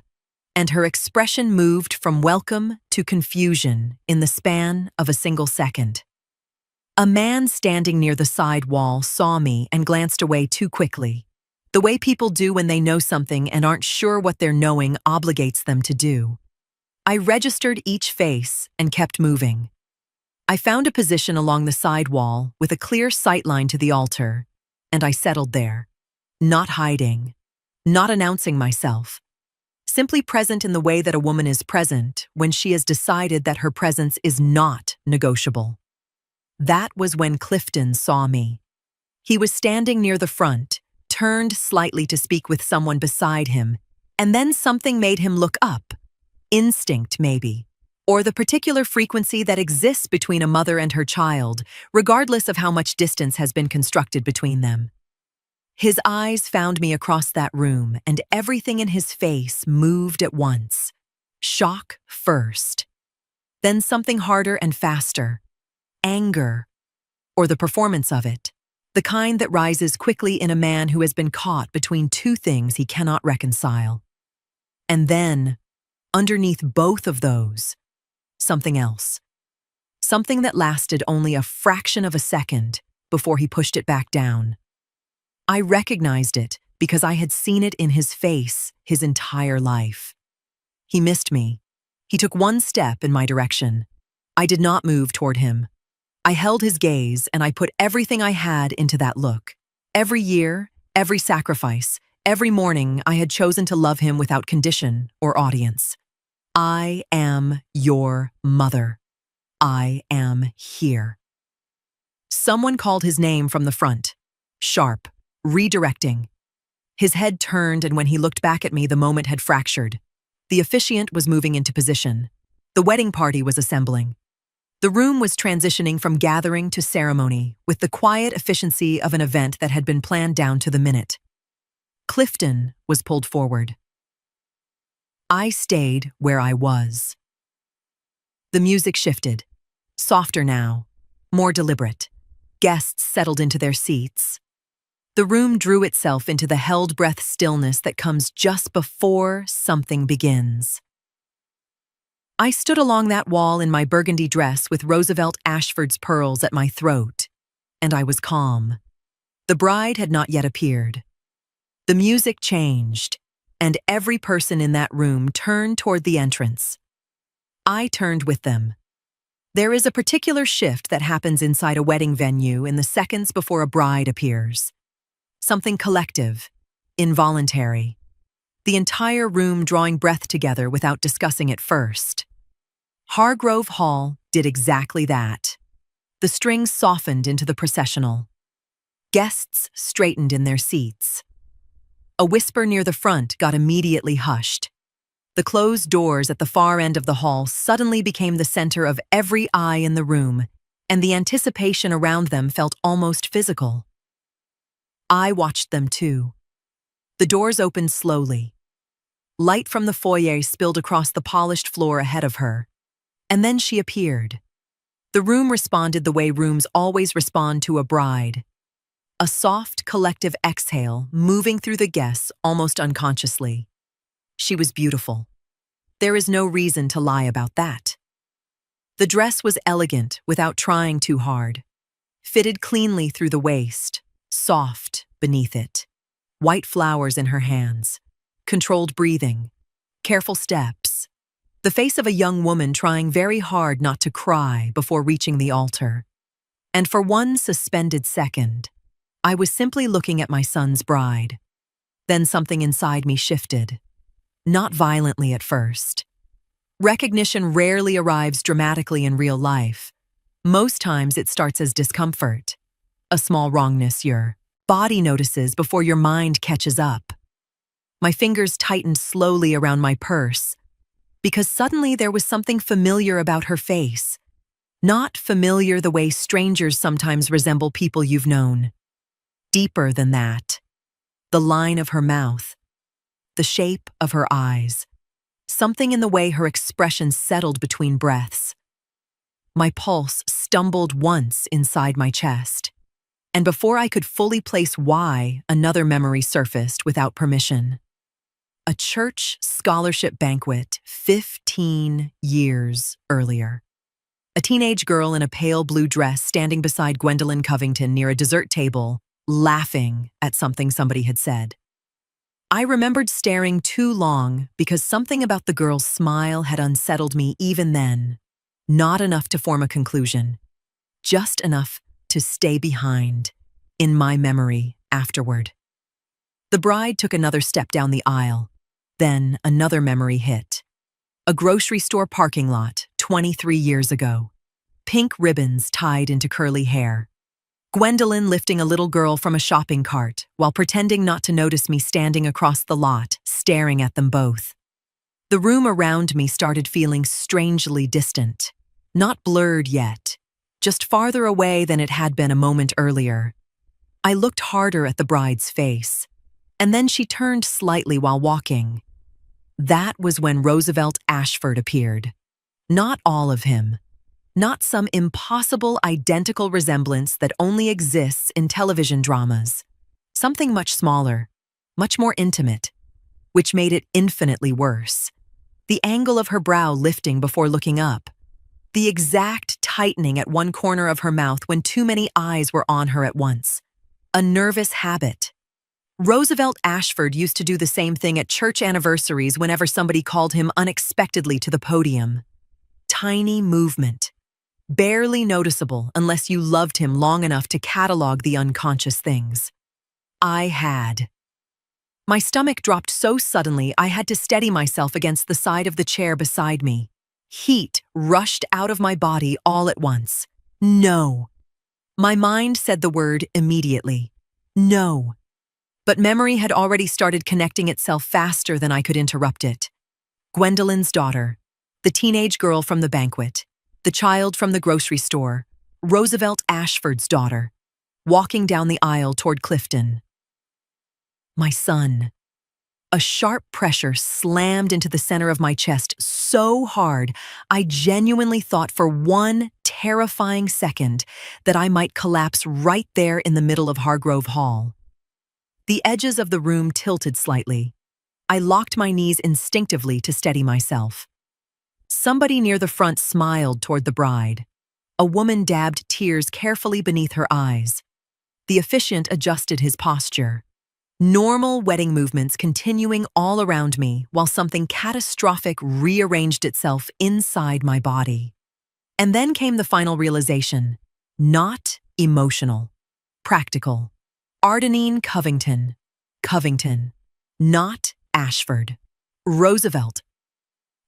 and her expression moved from welcome to confusion in the span of a single second. A man standing near the side wall saw me and glanced away too quickly, the way people do when they know something and aren't sure what their knowing obligates them to do. I registered each face and kept moving. I found a position along the side wall with a clear sightline to the altar, and I settled there, not hiding, not announcing myself. Simply present in the way that a woman is present when she has decided that her presence is not negotiable. That was when Clifton saw me. He was standing near the front, turned slightly to speak with someone beside him, and then something made him look up. Instinct, maybe, or the particular frequency that exists between a mother and her child, regardless of how much distance has been constructed between them. His eyes found me across that room, and everything in his face moved at once. Shock first, Then something harder and faster. Anger, or the performance of it. The kind that rises quickly in a man who has been caught between two things he cannot reconcile. And then, underneath both of those, something else. Something that lasted only a fraction of a second before he pushed it back down. I recognized it because I had seen it in his face his entire life. He missed me. He took one step in my direction. I did not move toward him. I held his gaze and I put everything I had into that look. Every year, every sacrifice, every morning I had chosen to love him without condition or audience. I am your mother. I am here. Someone called his name from the front. Sharp, redirecting. His head turned, and when he looked back at me, the moment had fractured. The officiant was moving into position. The wedding party was assembling. The room was transitioning from gathering to ceremony with the quiet efficiency of an event that had been planned down to the minute. Clifton was pulled forward. I stayed where I was. The music shifted, softer now, more deliberate. Guests settled into their seats. The room drew itself into the held-breath stillness that comes just before something begins. I stood along that wall in my burgundy dress with Roosevelt Ashford's pearls at my throat, and I was calm. The bride had not yet appeared. The music changed, and every person in that room turned toward the entrance. I turned with them. There is a particular shift that happens inside a wedding venue in the seconds before a bride appears. Something collective, involuntary. The entire room drawing breath together without discussing it first. Hargrove Hall did exactly that. The strings softened into the processional. Guests straightened in their seats. A whisper near the front got immediately hushed. The closed doors at the far end of the hall suddenly became the center of every eye in the room, and the anticipation around them felt almost physical. I watched them too. The doors opened slowly. Light from the foyer spilled across the polished floor ahead of her, and then she appeared. The room responded the way rooms always respond to a bride. A soft, collective exhale moving through the guests almost unconsciously. She was beautiful. There is no reason to lie about that. The dress was elegant without trying too hard. Fitted cleanly through the waist, soft beneath it. White flowers in her hands. Controlled breathing. Careful steps. The face of a young woman trying very hard not to cry before reaching the altar. And for one suspended second, I was simply looking at my son's bride. Then something inside me shifted. Not violently at first. Recognition rarely arrives dramatically in real life. Most times it starts as discomfort. A small wrongness your body notices before your mind catches up. My fingers tightened slowly around my purse, because suddenly there was something familiar about her face. Not familiar the way strangers sometimes resemble people you've known. Deeper than that. The line of her mouth. The shape of her eyes. Something in the way her expression settled between breaths. My pulse stumbled once inside my chest. And before I could fully place why, another memory surfaced without permission. A church scholarship banquet 15 years earlier. A teenage girl in a pale blue dress standing beside Gwendolyn Covington near a dessert table, laughing at something somebody had said. I remembered staring too long because something about the girl's smile had unsettled me even then. Not enough to form a conclusion. Just enough to stay behind, in my memory, afterward. The bride took another step down the aisle. Then another memory hit. A grocery store parking lot, 23 years ago. Pink ribbons tied into curly hair. Gwendolyn lifting a little girl from a shopping cart while pretending not to notice me standing across the lot, staring at them both. The room around me started feeling strangely distant. Not blurred yet, just farther away than it had been a moment earlier. I looked harder at the bride's face, and then she turned slightly while walking. That was when Roosevelt Ashford appeared. Not all of him. Not some impossible identical resemblance that only exists in television dramas. Something much smaller, much more intimate, which made it infinitely worse. The angle of her brow lifting before looking up. The exact tightening at one corner of her mouth when too many eyes were on her at once. A nervous habit. Roosevelt Ashford used to do the same thing at church anniversaries whenever somebody called him unexpectedly to the podium. Tiny movement. Barely noticeable unless you loved him long enough to catalog the unconscious things. I had. My stomach dropped so suddenly I had to steady myself against the side of the chair beside me. Heat rushed out of my body all at once. No. My mind said the word immediately. No. But memory had already started connecting itself faster than I could interrupt it. Gwendolyn's daughter, the teenage girl from the banquet, the child from the grocery store, Roosevelt Ashford's daughter, walking down the aisle toward Clifton. My son. A sharp pressure slammed into the center of my chest so hard, I genuinely thought for one terrifying second that I might collapse right there in the middle of Hargrove Hall. The edges of the room tilted slightly. I locked my knees instinctively to steady myself. Somebody near the front smiled toward the bride. A woman dabbed tears carefully beneath her eyes. The officiant adjusted his posture. Normal wedding movements continuing all around me while something catastrophic rearranged itself inside my body. And then came the final realization. Not emotional. Practical. Ardenine Covington. Covington. Not Ashford. Roosevelt.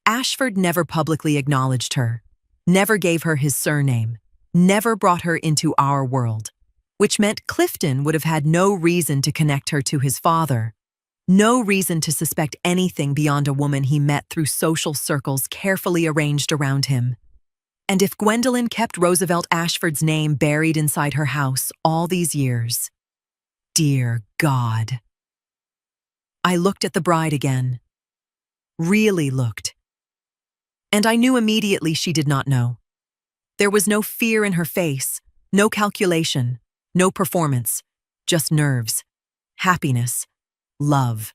Ashford never publicly acknowledged her, never gave her his surname, never brought her into our world, which meant Clifton would have had no reason to connect her to his father, no reason to suspect anything beyond a woman he met through social circles carefully arranged around him. And if Gwendolyn kept Roosevelt Ashford's name buried inside her house all these years, dear God. I looked at the bride again. Really looked. And I knew immediately she did not know. There was no fear in her face, no calculation, no performance, just nerves, happiness, love.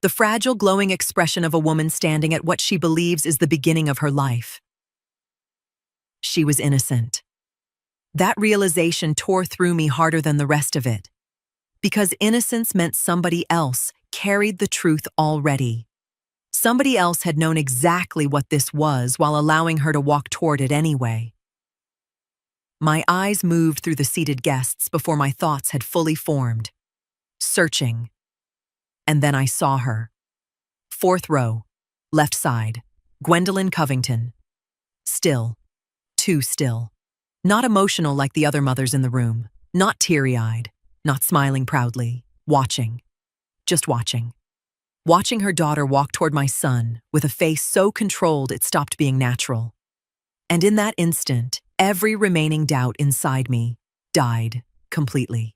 The fragile, glowing expression of a woman standing at what she believes is the beginning of her life. She was innocent. That realization tore through me harder than the rest of it. Because innocence meant somebody else carried the truth already. Somebody else had known exactly what this was while allowing her to walk toward it anyway. My eyes moved through the seated guests before my thoughts had fully formed. Searching. And then I saw her. Fourth row, left side, Gwendolyn Covington. Still. Too still. Not emotional like the other mothers in the room. Not teary-eyed. Not smiling proudly. Watching. Just watching. Watching her daughter walk toward my son with a face so controlled it stopped being natural. And in that instant, every remaining doubt inside me died completely.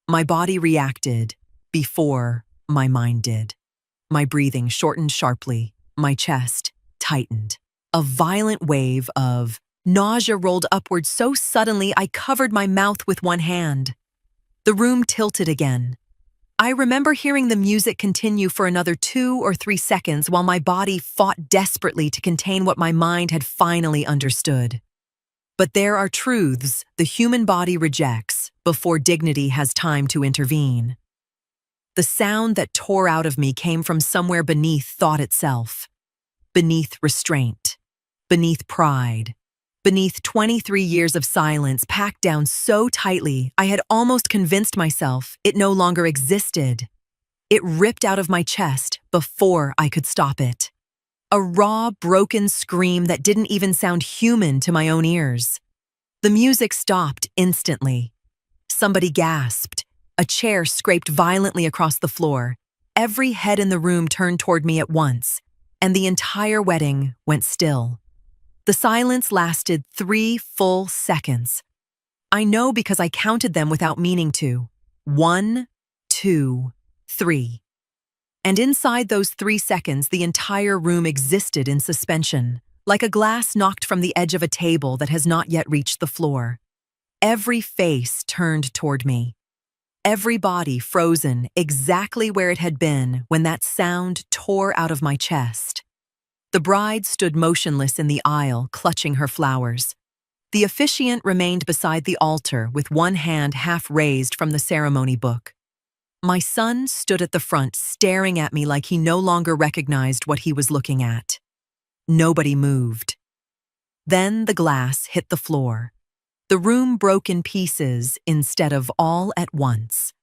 My body reacted before my mind did. My breathing shortened sharply, my chest tightened. A violent wave of nausea rolled upward so suddenly I covered my mouth with one hand. The room tilted again. I remember hearing the music continue for another 2 or 3 seconds while my body fought desperately to contain what my mind had finally understood. But there are truths the human body rejects before dignity has time to intervene. The sound that tore out of me came from somewhere beneath thought itself, beneath restraint, beneath pride, beneath 23 years of silence packed down so tightly I had almost convinced myself it no longer existed. It ripped out of my chest before I could stop it. A raw, broken scream that didn't even sound human to my own ears. The music stopped instantly. Somebody gasped. A chair scraped violently across the floor. Every head in the room turned toward me at once, and the entire wedding went still. The silence lasted 3 full seconds. I know because I counted them without meaning to. 1, 2, 3. And inside those 3 seconds, the entire room existed in suspension, like a glass knocked from the edge of a table that has not yet reached the floor. Every face turned toward me. Every body frozen exactly where it had been when that sound tore out of my chest. The bride stood motionless in the aisle, clutching her flowers. The officiant remained beside the altar with one hand half raised from the ceremony book. My son stood at the front, staring at me like he no longer recognized what he was looking at. Nobody moved. Then the glass hit the floor. The room broke in pieces instead of all at once.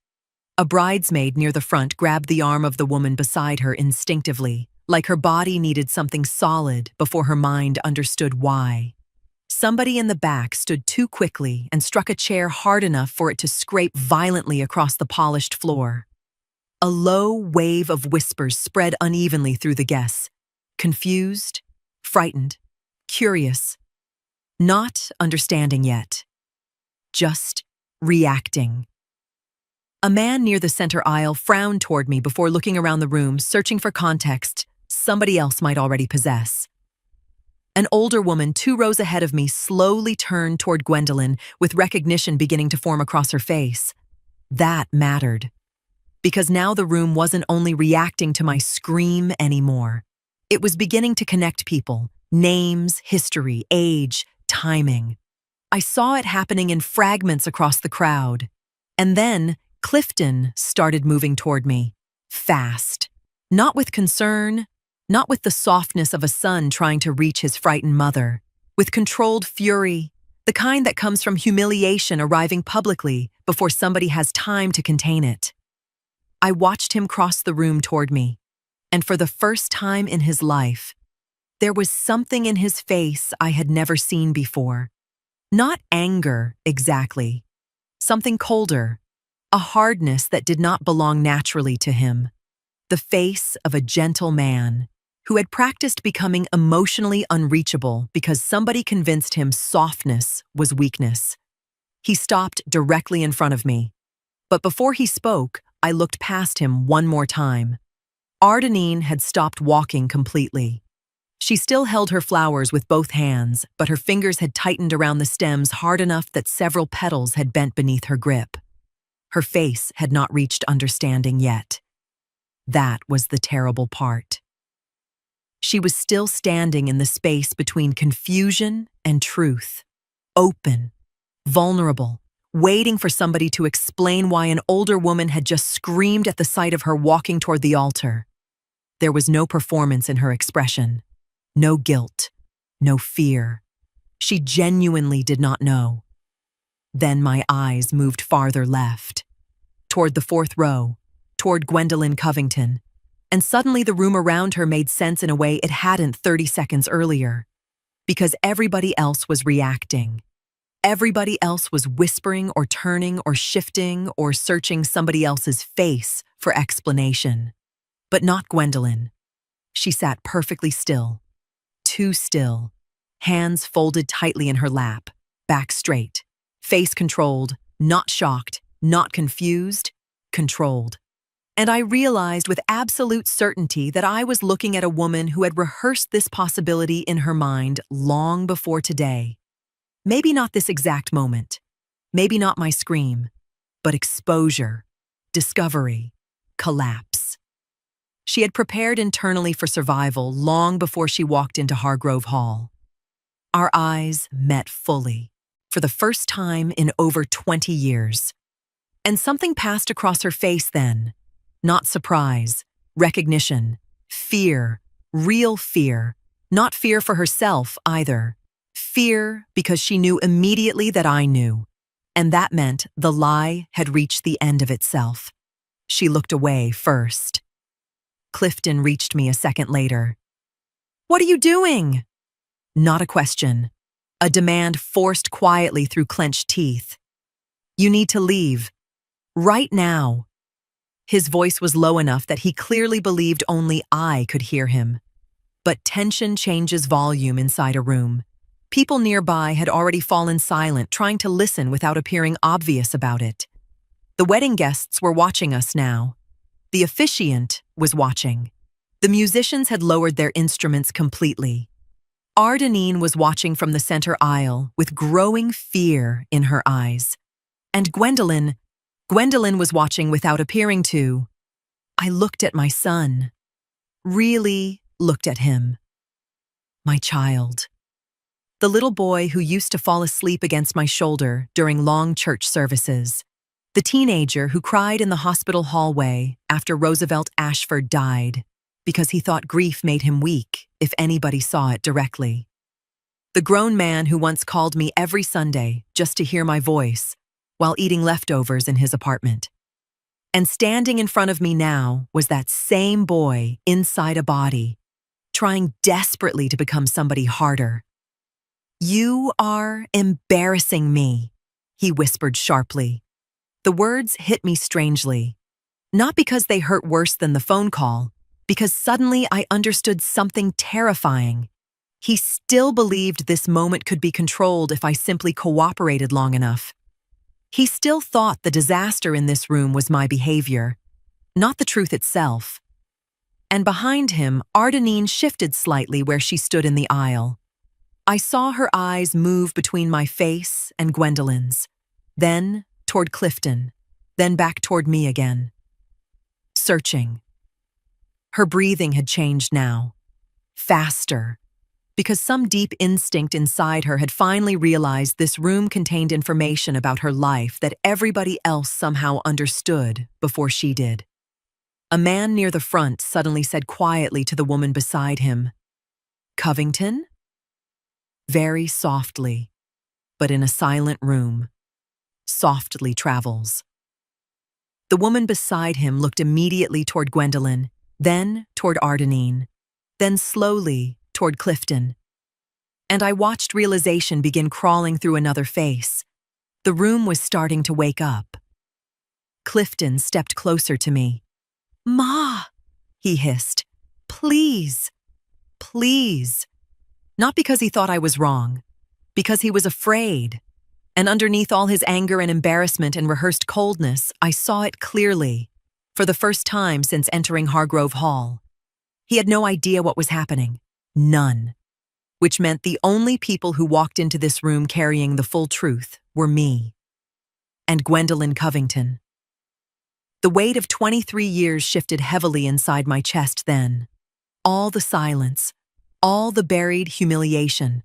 A bridesmaid near the front grabbed the arm of the woman beside her instinctively, like her body needed something solid before her mind understood why. Somebody in the back stood too quickly and struck a chair hard enough for it to scrape violently across the polished floor. A low wave of whispers spread unevenly through the guests, confused, frightened, curious, not understanding yet, just reacting. A man near the center aisle frowned toward me before looking around the room, searching for context somebody else might already possess. An older woman 2 rows ahead of me slowly turned toward Gwendolyn, with recognition beginning to form across her face. That mattered, because now the room wasn't only reacting to my scream anymore. It was beginning to connect people, names, history, age, timing. I saw it happening in fragments across the crowd. And then Clifton started moving toward me, fast. Not with concern, not with the softness of a son trying to reach his frightened mother, with controlled fury, the kind that comes from humiliation arriving publicly before somebody has time to contain it. I watched him cross the room toward me, and for the first time in his life, there was something in his face I had never seen before. Not anger, exactly. Something colder, a hardness that did not belong naturally to him. The face of a gentle man who had practiced becoming emotionally unreachable because somebody convinced him softness was weakness. He stopped directly in front of me, but before he spoke, I looked past him one more time. Ardenine had stopped walking completely. She still held her flowers with both hands, but her fingers had tightened around the stems hard enough that several petals had bent beneath her grip. Her face had not reached understanding yet. That was the terrible part. She was still standing in the space between confusion and truth, open, vulnerable, waiting for somebody to explain why an older woman had just screamed at the sight of her walking toward the altar. There was no performance in her expression. No guilt, no fear. She genuinely did not know. Then my eyes moved farther left, toward the 4th row, toward Gwendolyn Covington, and suddenly the room around her made sense in a way it hadn't 30 seconds earlier, because everybody else was reacting. Everybody else was whispering or turning or shifting or searching somebody else's face for explanation. But not Gwendolyn. She sat perfectly still. Too still, hands folded tightly in her lap, back straight, face controlled, not shocked, not confused, controlled. And I realized with absolute certainty that I was looking at a woman who had rehearsed this possibility in her mind long before today. Maybe not this exact moment, maybe not my scream, but exposure, discovery, collapse. She had prepared internally for survival long before she walked into Hargrove Hall. Our eyes met fully, for the first time in over 20 years. And something passed across her face then. Not surprise, recognition, fear, real fear. Not fear for herself either. Fear because she knew immediately that I knew. And that meant the lie had reached the end of itself. She looked away first. Clifton reached me a second later. "What are you doing?" Not a question. A demand forced quietly through clenched teeth. "You need to leave. Right now." His voice was low enough that he clearly believed only I could hear him. But tension changes volume inside a room. People nearby had already fallen silent, trying to listen without appearing obvious about it. The wedding guests were watching us now. The officiant was watching. The musicians had lowered their instruments completely. Ardenine was watching from the center aisle with growing fear in her eyes. And Gwendolyn was watching without appearing to. I looked at my son. Really looked at him. My child. The little boy who used to fall asleep against my shoulder during long church services. The teenager who cried in the hospital hallway after Roosevelt Ashford died because he thought grief made him weak if anybody saw it directly. The grown man who once called me every Sunday just to hear my voice while eating leftovers in his apartment. And standing in front of me now was that same boy inside a body, trying desperately to become somebody harder. "You are embarrassing me," he whispered sharply. The words hit me strangely, not because they hurt worse than the phone call, because suddenly I understood something terrifying. He still believed this moment could be controlled if I simply cooperated long enough. He still thought the disaster in this room was my behavior, not the truth itself. And behind him, Ardenine shifted slightly where she stood in the aisle. I saw her eyes move between my face and Gwendolyn's, then toward Clifton, then back toward me again. Searching. Her breathing had changed now. Faster. Because some deep instinct inside her had finally realized this room contained information about her life that everybody else somehow understood before she did. A man near the front suddenly said quietly to the woman beside him, "Covington?" Very softly, but in a silent room, softly travels. The woman beside him looked immediately toward Gwendolyn, then toward Ardenine, then slowly toward Clifton. And I watched realization begin crawling through another face. The room was starting to wake up. Clifton stepped closer to me. "Ma," he hissed, "please, please." Not because he thought I was wrong, because he was afraid. And underneath all his anger and embarrassment and rehearsed coldness, I saw it clearly, for the first time since entering Hargrove Hall. He had no idea what was happening. None. Which meant the only people who walked into this room carrying the full truth were me. And Gwendolyn Covington. The weight of 23 years shifted heavily inside my chest then. All the silence, all the buried humiliation,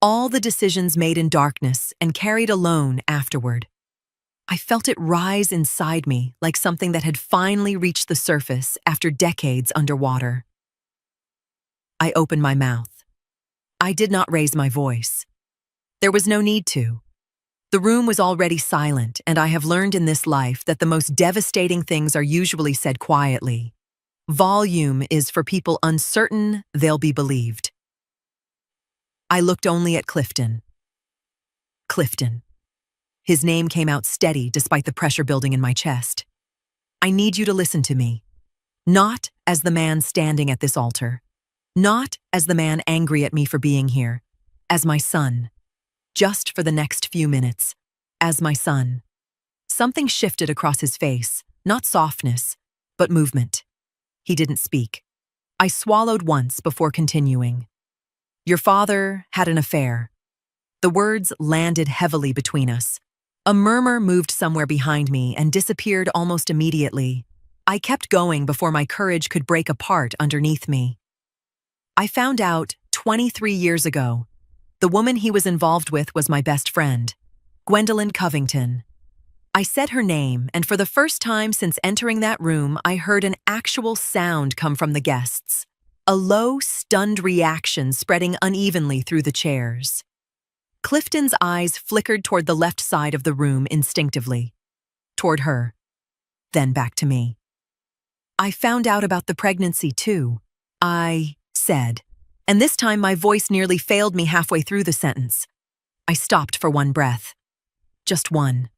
all the decisions made in darkness and carried alone afterward. I felt it rise inside me like something that had finally reached the surface after decades underwater. I opened my mouth. I did not raise my voice. There was no need to. The room was already silent, and I have learned in this life that the most devastating things are usually said quietly. Volume is for people uncertain they'll be believed. I looked only at Clifton. Clifton. His name came out steady despite the pressure building in my chest. "I need you to listen to me. Not as the man standing at this altar. Not as the man angry at me for being here. As my son. Just for the next few minutes. As my son." Something shifted across his face, not softness, but movement. He didn't speak. I swallowed once before continuing. "Your father had an affair." The words landed heavily between us. A murmur moved somewhere behind me and disappeared almost immediately. I kept going before my courage could break apart underneath me. I found out 23 years ago. The woman he was involved with was my best friend, Gwendolyn Covington. I said her name, and for the first time since entering that room, I heard an actual sound come from the guests. A low, stunned reaction spreading unevenly through the chairs. Clifton's eyes flickered toward the left side of the room instinctively. Toward her. Then back to me. "I found out about the pregnancy, too," I said. And this time my voice nearly failed me halfway through the sentence. I stopped for one breath. Just one.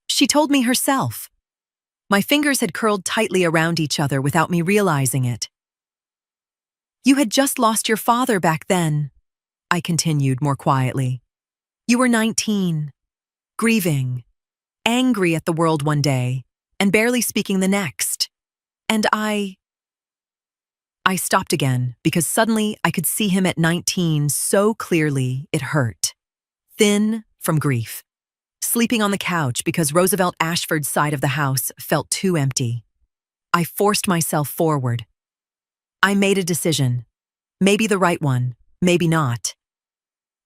"She told me herself." My fingers had curled tightly around each other without me realizing it. "You had just lost your father back then," I continued more quietly. "You were 19, grieving, angry at the world one day, and barely speaking the next. And I..." I stopped again because suddenly I could see him at 19 so clearly it hurt. Thin from grief. Sleeping on the couch because Roosevelt Ashford's side of the house felt too empty. I forced myself forward. I made a decision. Maybe the right one, maybe not.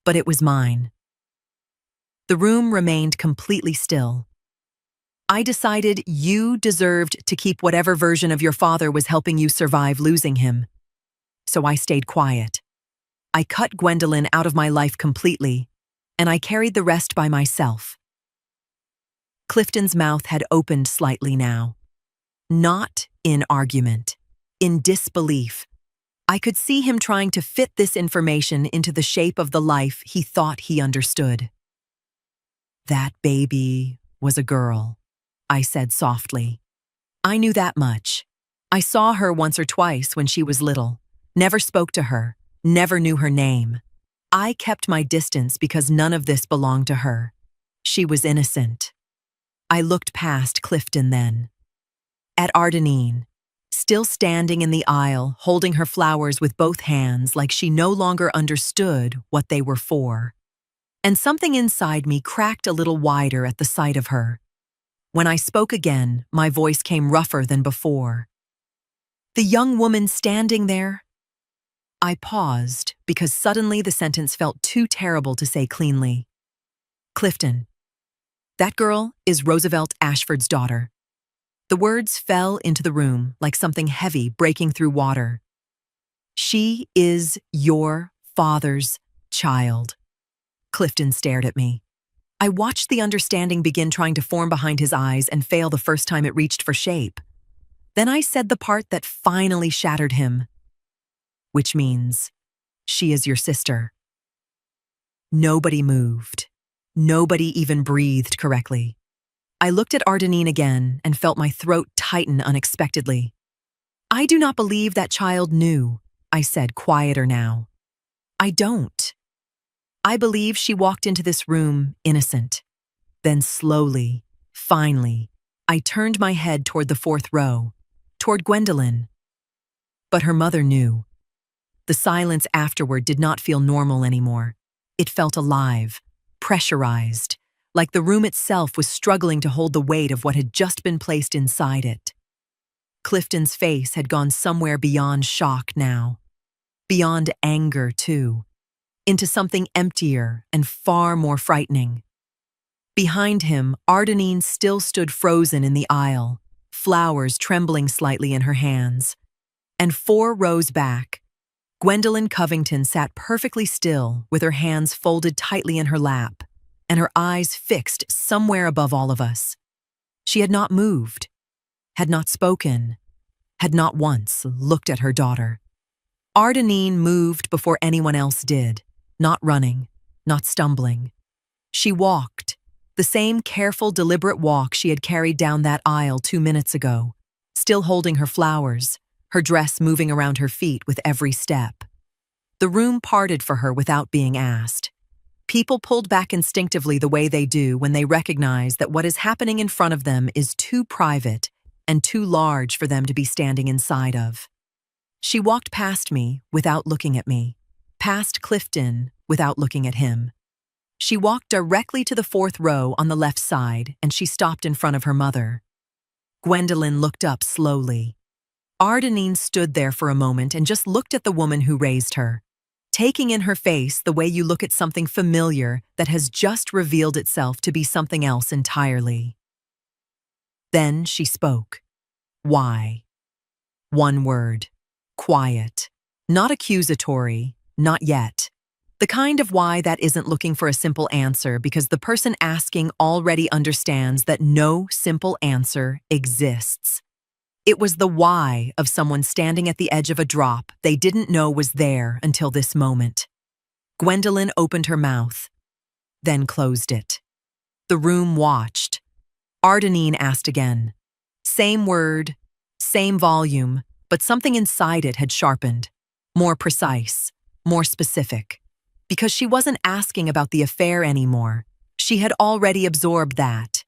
But it was mine. The room remained completely still. I decided you deserved to keep whatever version of your father was helping you survive losing him. So I stayed quiet. I cut Gwendolyn out of my life completely, and I carried the rest by myself. Clifton's mouth had opened slightly now. Not in argument, in disbelief. I could see him trying to fit this information into the shape of the life he thought he understood. That baby was a girl, I said softly. I knew that much. I saw her once or twice when she was little, never spoke to her, never knew her name. I kept my distance because none of this belonged to her. She was innocent. I looked past Clifton then. At Ardenine, still standing in the aisle, holding her flowers with both hands like she no longer understood what they were for. And something inside me cracked a little wider at the sight of her. When I spoke again, my voice came rougher than before. The young woman standing there? I paused because suddenly the sentence felt too terrible to say cleanly. Clifton. That girl is Roosevelt Ashford's daughter. The words fell into the room like something heavy breaking through water. She is your father's child. Clifton stared at me. I watched the understanding begin trying to form behind his eyes and fail the first time it reached for shape. Then I said the part that finally shattered him. Which means, she is your sister. Nobody moved. Nobody even breathed correctly. I looked at Ardenine again and felt my throat tighten unexpectedly. I do not believe that child knew, I said, quieter now. I don't. I believe she walked into this room innocent. Then slowly, finally, I turned my head toward the fourth row, toward Gwendolyn. But her mother knew. The silence afterward did not feel normal anymore. It felt alive, pressurized, like the room itself was struggling to hold the weight of what had just been placed inside it. Clifton's face had gone somewhere beyond shock now. Beyond anger, too. Into something emptier and far more frightening. Behind him, Ardenine still stood frozen in the aisle, flowers trembling slightly in her hands. And 4 rows back, Gwendolyn Covington sat perfectly still with her hands folded tightly in her lap, and her eyes fixed somewhere above all of us. She had not moved, had not spoken, had not once looked at her daughter. Ardenine moved before anyone else did, not running, not stumbling. She walked, the same careful, deliberate walk she had carried down that aisle 2 minutes ago, still holding her flowers, her dress moving around her feet with every step. The room parted for her without being asked. People pulled back instinctively the way they do when they recognize that what is happening in front of them is too private and too large for them to be standing inside of. She walked past me without looking at me, past Clifton without looking at him. She walked directly to the 4th row on the left side, and she stopped in front of her mother. Gwendolyn looked up slowly. Ardenine stood there for a moment and just looked at the woman who raised her, taking in her face the way you look at something familiar that has just revealed itself to be something else entirely. Then she spoke. Why? One word. Quiet. Not accusatory, not yet. The kind of why that isn't looking for a simple answer because the person asking already understands that no simple answer exists. It was the why of someone standing at the edge of a drop they didn't know was there until this moment. Gwendolyn opened her mouth, then closed it. The room watched. Ardenine asked again. Same word, same volume, but something inside it had sharpened. More precise, more specific. Because she wasn't asking about the affair anymore. She had already absorbed that.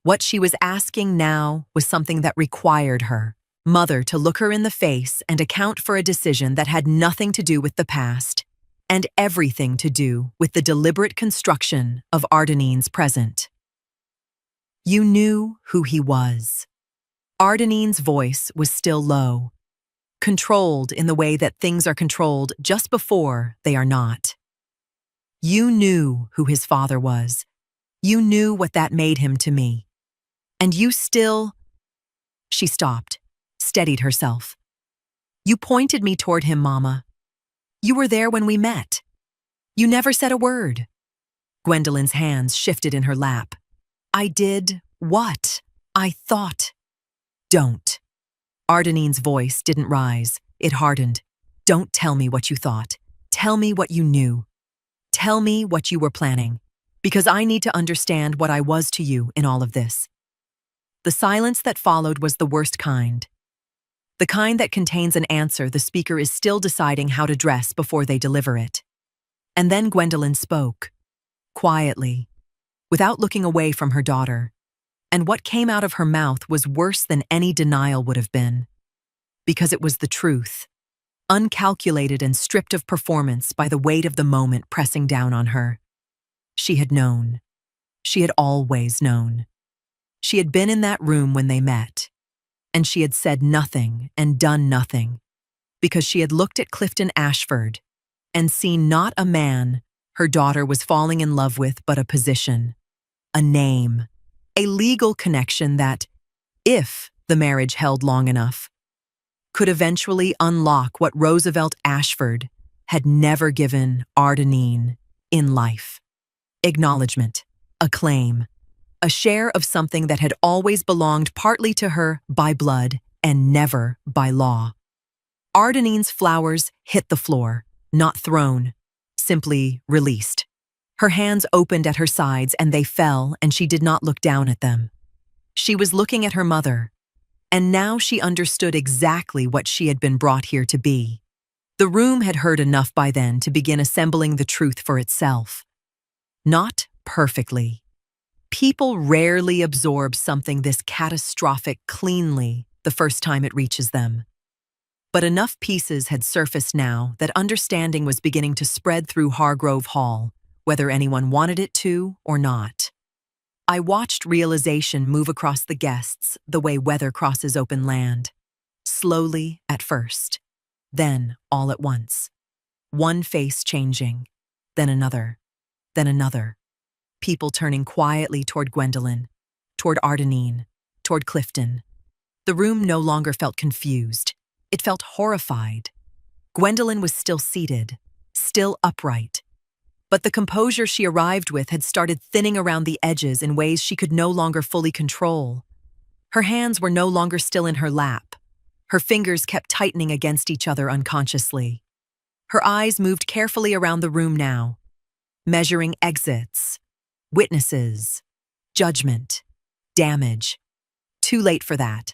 What she was asking now was something that required her, Mother to look her in the face and account for a decision that had nothing to do with the past and everything to do with the deliberate construction of Ardenine's present. You knew who he was. Ardenine's voice was still low, controlled in the way that things are controlled just before they are not. You knew who his father was. You knew what that made him to me. And you still... She stopped, steadied herself. You pointed me toward him, Mama. You were there when we met. You never said a word. Gwendolyn's hands shifted in her lap. I did what I thought. Don't. Ardenine's voice didn't rise. It hardened. Don't tell me what you thought. Tell me what you knew. Tell me what you were planning, because I need to understand what I was to you in all of this. The silence that followed was the worst kind. The kind that contains an answer the speaker is still deciding how to dress before they deliver it. And then Gwendolyn spoke, quietly, without looking away from her daughter. And what came out of her mouth was worse than any denial would have been, because it was the truth, uncalculated and stripped of performance by the weight of the moment pressing down on her. She had known. She had always known. She had been in that room when they met, and she had said nothing and done nothing, because she had looked at Clifton Ashford and seen not a man her daughter was falling in love with, but a position, a name, a legal connection that, if the marriage held long enough, could eventually unlock what Roosevelt Ashford had never given Ardenine in life. Acknowledgement, acclaim, a share of something that had always belonged partly to her by blood and never by law. Ardenine's flowers hit the floor, not thrown, simply released. Her hands opened at her sides and they fell, and she did not look down at them. She was looking at her mother, and now she understood exactly what she had been brought here to be. The room had heard enough by then to begin assembling the truth for itself. Not perfectly. People rarely absorb something this catastrophic cleanly the first time it reaches them. But enough pieces had surfaced now that understanding was beginning to spread through Hargrove Hall, whether anyone wanted it to or not. I watched realization move across the guests the way weather crosses open land. Slowly at first, then all at once. One face changing, then another, then another. People turning quietly toward Gwendolyn, toward Ardenine, toward Clifton. The room no longer felt confused. It felt horrified. Gwendolyn was still seated, still upright. But the composure she arrived with had started thinning around the edges in ways she could no longer fully control. Her hands were no longer still in her lap. Her fingers kept tightening against each other unconsciously. Her eyes moved carefully around the room now, measuring exits, witnesses, judgment, damage. Too late for that.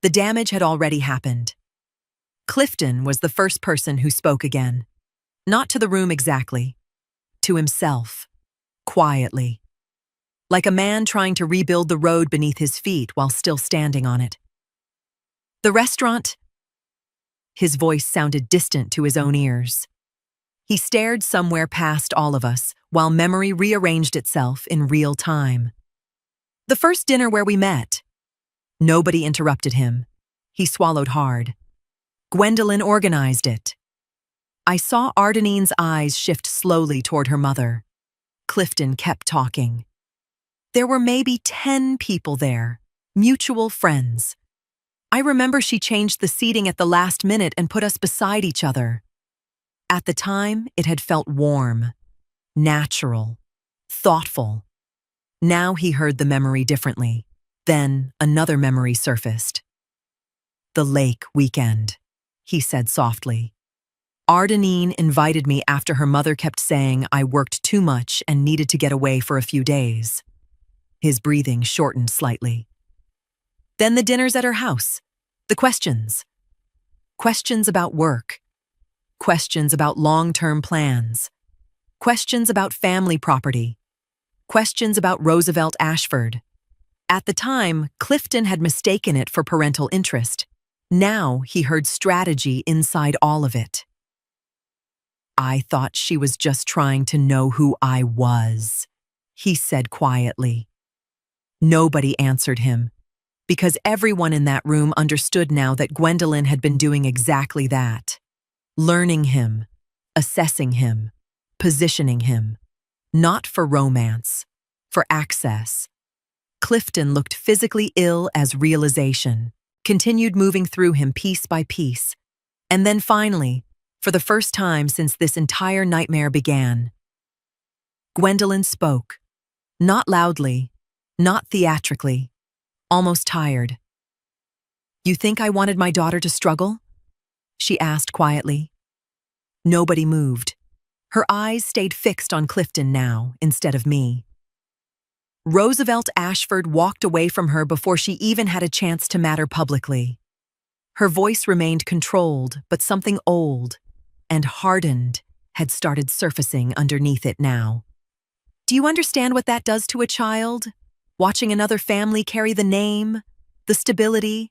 The damage had already happened. Clifton was the first person who spoke again. Not to the room exactly. To himself. Quietly. Like a man trying to rebuild the road beneath his feet while still standing on it. The restaurant? His voice sounded distant to his own ears. He stared somewhere past all of us, while memory rearranged itself in real time. The first dinner where we met. Nobody interrupted him. He swallowed hard. Gwendolyn organized it. I saw Ardenine's eyes shift slowly toward her mother. Clifton kept talking. There were maybe 10 people there, mutual friends. I remember she changed the seating at the last minute and put us beside each other. At the time, it had felt warm, natural, thoughtful. Now he heard the memory differently. Then another memory surfaced. The lake weekend, he said softly. Ardenine invited me after her mother kept saying I worked too much and needed to get away for a few days. His breathing shortened slightly. Then the dinners at her house. The questions. Questions about work. Questions about long-term plans. Questions about family property. Questions about Roosevelt Ashford. At the time, Clifton had mistaken it for parental interest. Now he heard strategy inside all of it. "I thought she was just trying to know who I was," he said quietly. Nobody answered him, because everyone in that room understood now that Gwendolyn had been doing exactly that. Learning him, assessing him, positioning him. Not for romance, for access. Clifton looked physically ill as realization, continued moving through him piece by piece. And then finally, for the first time since this entire nightmare began, Gwendolyn spoke. Not loudly, not theatrically, almost tired. "You think I wanted my daughter to struggle?" she asked quietly. Nobody moved. Her eyes stayed fixed on Clifton now, instead of me. Roosevelt Ashford walked away from her before she even had a chance to matter publicly. Her voice remained controlled, but something old and hardened had started surfacing underneath it now. "Do you understand what that does to a child? Watching another family carry the name, the stability,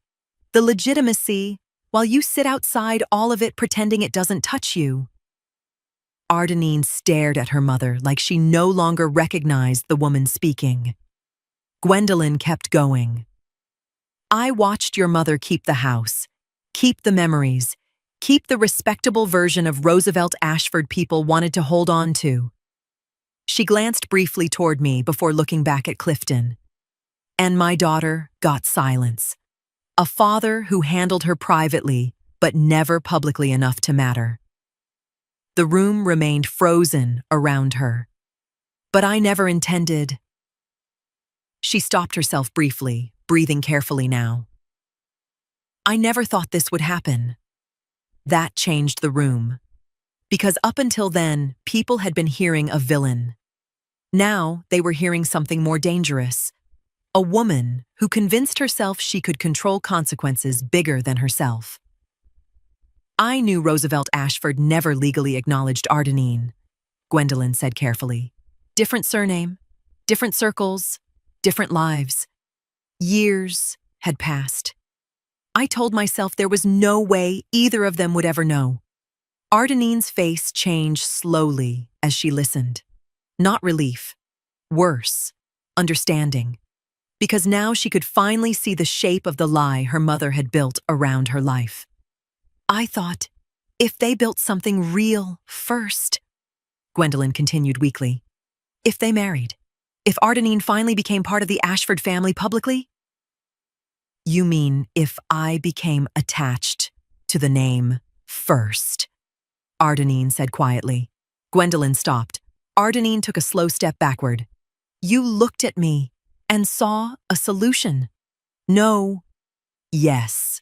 the legitimacy, while you sit outside all of it pretending it doesn't touch you." Ardenine stared at her mother like she no longer recognized the woman speaking. Gwendolyn kept going. "I watched your mother keep the house, keep the memories, keep the respectable version of Roosevelt Ashford people wanted to hold on to." She glanced briefly toward me before looking back at Clifton. "And my daughter got silence. A father who handled her privately, but never publicly enough to matter." The room remained frozen around her. "But I never intended—" She stopped herself briefly, breathing carefully now. "I never thought this would happen." That changed the room. Because up until then, people had been hearing a villain. Now they were hearing something more dangerous. A woman who convinced herself she could control consequences bigger than herself. "I knew Roosevelt Ashford never legally acknowledged Ardenine," Gwendolyn said carefully. "Different surname, different circles, different lives. Years had passed. I told myself there was no way either of them would ever know." Ardenine's face changed slowly as she listened. Not relief. Worse, understanding. Because now she could finally see the shape of the lie her mother had built around her life. "I thought, if they built something real first," Gwendolyn continued weakly. "If they married. If Ardenine finally became part of the Ashford family publicly." "You mean if I became attached to the name first," Ardenine said quietly. Gwendolyn stopped. Ardenine took a slow step backward. "You looked at me and saw a solution." "No." "Yes."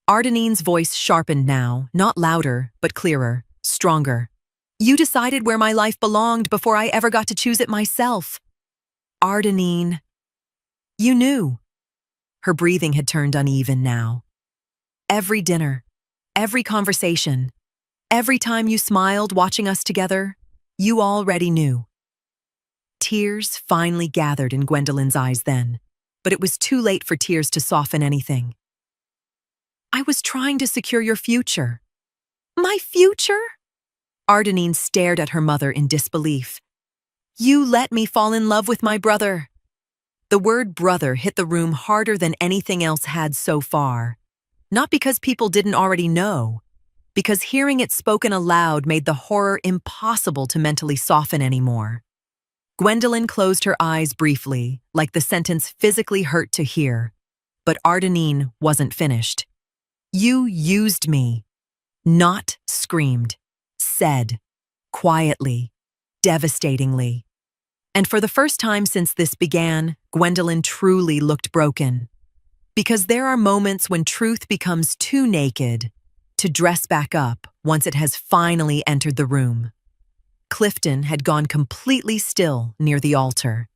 Ardenine's voice sharpened now, not louder, but clearer, stronger. "You decided where my life belonged before I ever got to choose it myself." "Ardenine." "You knew." Her breathing had turned uneven now. "Every dinner, every conversation, every time you smiled watching us together, you already knew." Tears finally gathered in Gwendolyn's eyes then, but it was too late for tears to soften anything. "I was trying to secure your future." "My future?" Ardenine stared at her mother in disbelief. "You let me fall in love with my brother." The word brother hit the room harder than anything else had so far. Not because people didn't already know, because hearing it spoken aloud made the horror impossible to mentally soften anymore. Gwendolyn closed her eyes briefly, like the sentence physically hurt to hear. But Ardenine wasn't finished. "You used me." Not screamed. Said. Quietly. Devastatingly. And for the first time since this began, Gwendolyn truly looked broken. Because there are moments when truth becomes too naked to dress back up once it has finally entered the room. Clifton had gone completely still near the altar.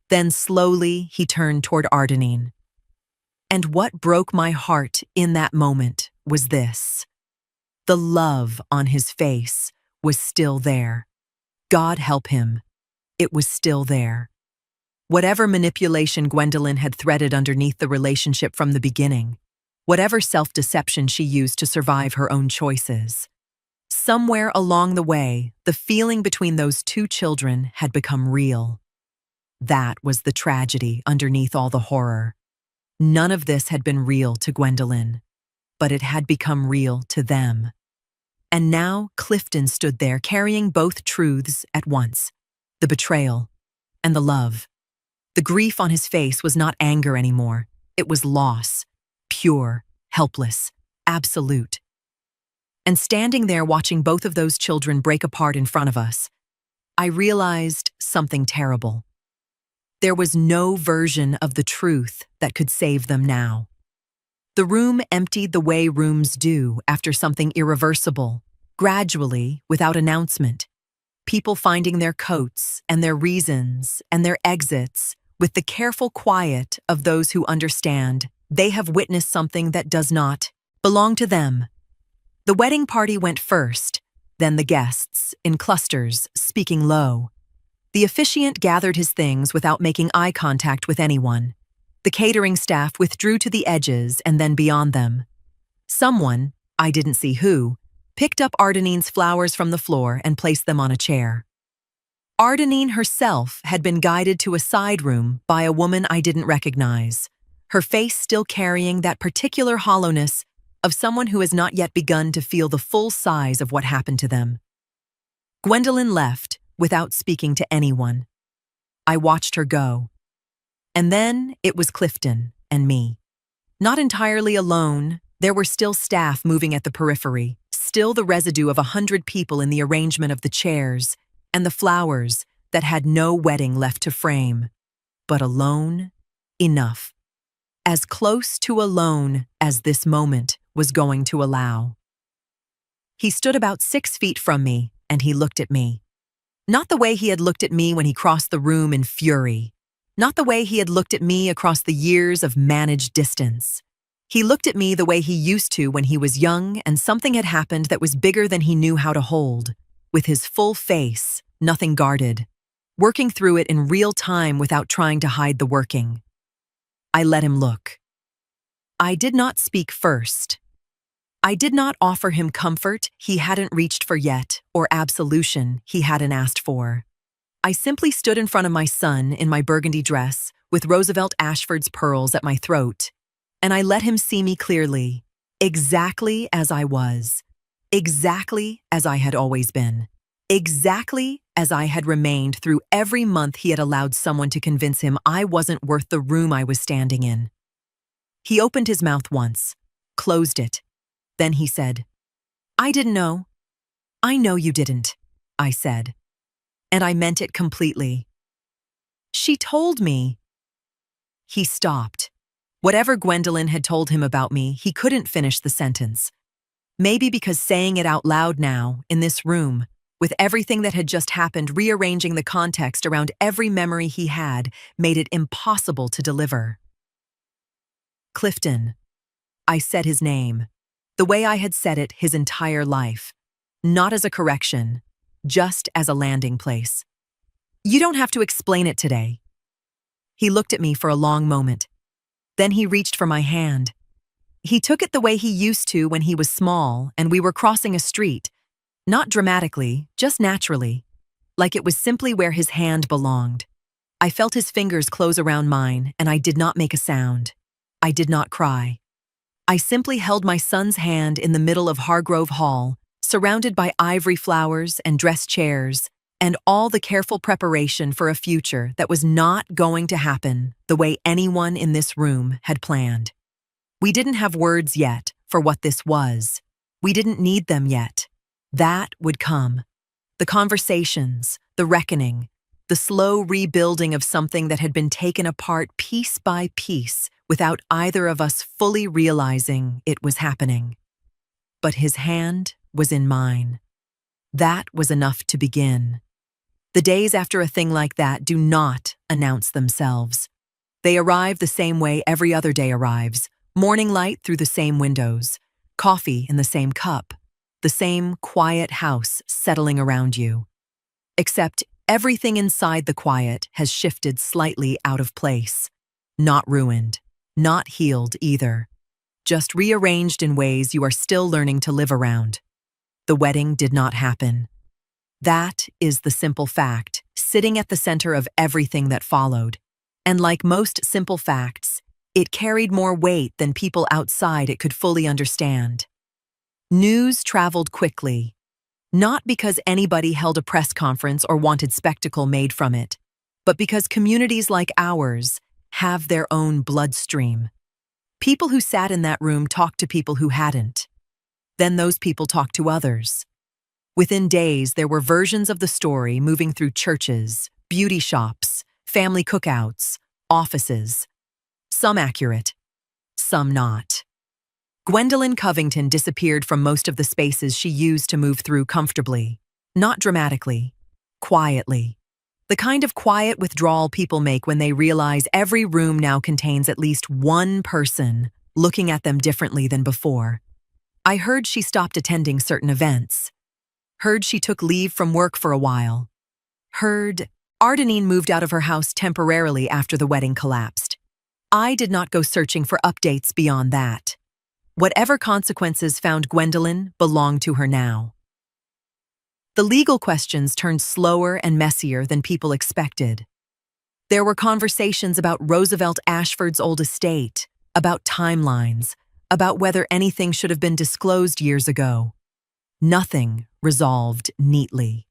Then slowly he turned toward Ardenine. And what broke my heart in that moment was this. The love on his face was still there. God help him. It was still there. Whatever manipulation Gwendolyn had threaded underneath the relationship from the beginning, whatever self-deception she used to survive her own choices. Somewhere along the way, the feeling between those two children had become real. That was the tragedy underneath all the horror. None of this had been real to Gwendolyn, but it had become real to them. And now Clifton stood there carrying both truths at once, the betrayal and the love. The grief on his face was not anger anymore. It was loss, pure, helpless, absolute. And standing there watching both of those children break apart in front of us, I realized something terrible. There was no version of the truth that could save them now. The room emptied the way rooms do after something irreversible, gradually, without announcement. People finding their coats and their reasons and their exits with the careful quiet of those who understand they have witnessed something that does not belong to them. The wedding party went first, then the guests, in clusters, speaking low. The officiant gathered his things without making eye contact with anyone. The catering staff withdrew to the edges and then beyond them. Someone, I didn't see who, picked up Ardenine's flowers from the floor and placed them on a chair. Ardenine herself had been guided to a side room by a woman I didn't recognize, her face still carrying that particular hollowness of someone who has not yet begun to feel the full size of what happened to them. Gwendolyn left without speaking to anyone. I watched her go. And then it was Clifton and me. Not entirely alone, there were still staff moving at the periphery, still the residue of 100 people in the arrangement of the chairs and the flowers that had no wedding left to frame. But alone, enough. As close to alone as this moment was going to allow. He stood about 6 feet from me, and he looked at me. Not the way he had looked at me when he crossed the room in fury. Not the way he had looked at me across the years of managed distance. He looked at me the way he used to when he was young and something had happened that was bigger than he knew how to hold, with his full face, nothing guarded, working through it in real time without trying to hide the working. I let him look. I did not speak first. I did not offer him comfort he hadn't reached for yet or absolution he hadn't asked for. I simply stood in front of my son in my burgundy dress with Roosevelt Ashford's pearls at my throat, and I let him see me clearly, exactly as I was, exactly as I had always been, exactly as I had remained through every month he had allowed someone to convince him I wasn't worth the room I was standing in. He opened his mouth once, closed it. Then he said, "I didn't know." "I know you didn't," I said. And I meant it completely. "She told me." He stopped. Whatever Gwendolyn had told him about me, he couldn't finish the sentence. Maybe because saying it out loud now, in this room, with everything that had just happened rearranging the context around every memory he had, made it impossible to deliver. Clifton. I said his name, the way I had said it his entire life, not as a correction, just as a landing place. "You don't have to explain it today." He looked at me for a long moment. Then he reached for my hand. He took it the way he used to when he was small and we were crossing a street, not dramatically, just naturally, like it was simply where his hand belonged. I felt his fingers close around mine and I did not make a sound. I did not cry. I simply held my son's hand in the middle of Hargrove Hall, surrounded by ivory flowers and dress chairs, and all the careful preparation for a future that was not going to happen the way anyone in this room had planned. We didn't have words yet for what this was. We didn't need them yet. That would come. The conversations, the reckoning, the slow rebuilding of something that had been taken apart piece by piece without either of us fully realizing it was happening. But his hand was in mine. That was enough to begin. The days after a thing like that do not announce themselves. They arrive the same way every other day arrives, morning light through the same windows, coffee in the same cup, the same quiet house settling around you. Except Everything inside the quiet has shifted slightly out of place. Not ruined, not healed either. Just rearranged in ways you are still learning to live around. The wedding did not happen. That is the simple fact, sitting at the center of everything that followed. And like most simple facts, it carried more weight than people outside it could fully understand. News traveled quickly, not because anybody held a press conference or wanted spectacle made from it, but because communities like ours have their own bloodstream. People who sat in that room talked to people who hadn't. Then those people talked to others. Within days, there were versions of the story moving through churches, beauty shops, family cookouts, offices. Some accurate, some not. Gwendolyn Covington disappeared from most of the spaces she used to move through comfortably. Not dramatically, quietly. The kind of quiet withdrawal people make when they realize every room now contains at least one person looking at them differently than before. I heard she stopped attending certain events. Heard she took leave from work for a while. Heard Ardenine moved out of her house temporarily after the wedding collapsed. I did not go searching for updates beyond that. Whatever consequences found Gwendolyn belonged to her now. The legal questions turned slower and messier than people expected. There were conversations about Roosevelt Ashford's old estate, about timelines, about whether anything should have been disclosed years ago. Nothing resolved neatly.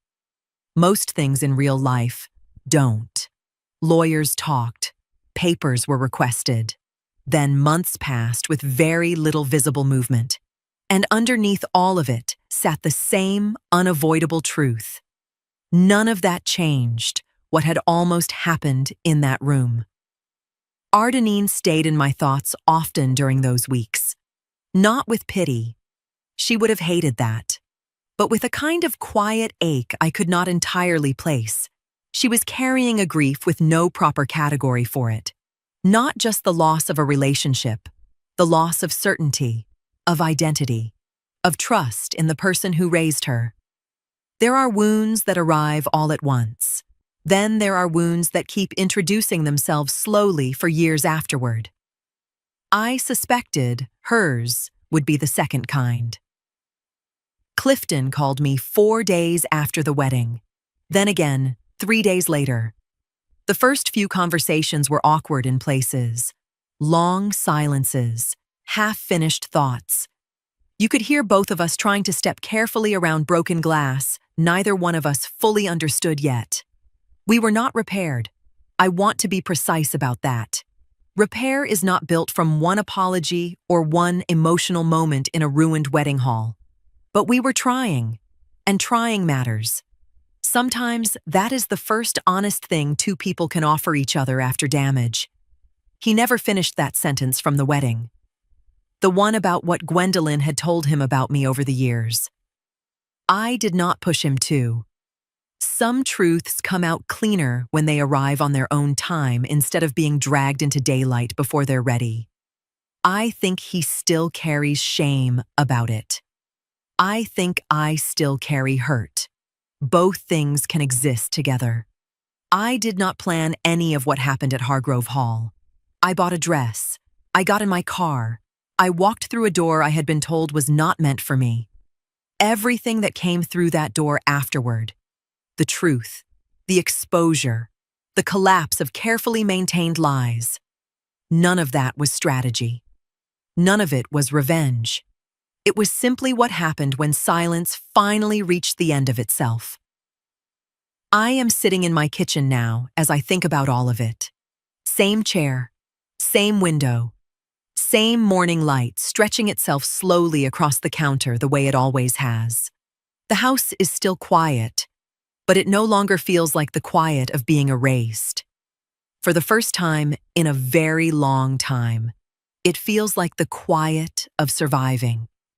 Most things in real life don't. Lawyers talked, papers were requested. Then months passed with very little visible movement. And underneath all of it sat the same unavoidable truth. None of that changed what had almost happened in that room. Ardenine stayed in my thoughts often during those weeks. Not with pity. She would have hated that. But with a kind of quiet ache I could not entirely place. She was carrying a grief with no proper category for it. Not just the loss of a relationship, the loss of certainty, of identity, of trust in the person who raised her. There are wounds that arrive all at once. Then there are wounds that keep introducing themselves slowly for years afterward. I suspected hers would be the second kind. Clifton called me 4 days after the wedding. Then again, 3 days later. The first few conversations were awkward in places. Long silences, half-finished thoughts. You could hear both of us trying to step carefully around broken glass, neither one of us fully understood yet. We were not repaired. I want to be precise about that. Repair is not built from one apology or one emotional moment in a ruined wedding hall. But we were trying, and trying matters. Sometimes that is the first honest thing two people can offer each other after damage. He never finished that sentence from the wedding. The one about what Gwendolyn had told him about me over the years. I did not push him to. Some truths come out cleaner when they arrive on their own time instead of being dragged into daylight before they're ready. I think he still carries shame about it. I think I still carry hurt. Both things can exist together. I did not plan any of what happened at Hargrove Hall. I bought a dress. I got in my car. I walked through a door I had been told was not meant for me. Everything that came through that door afterward, the truth, the exposure, the collapse of carefully maintained lies, none of that was strategy. None of it was revenge. It was simply what happened when silence finally reached the end of itself. I am sitting in my kitchen now as I think about all of it. Same chair, same window, same morning light stretching itself slowly across the counter the way it always has. The house is still quiet, but it no longer feels like the quiet of being erased. For the first time in a very long time, it feels like the quiet of surviving.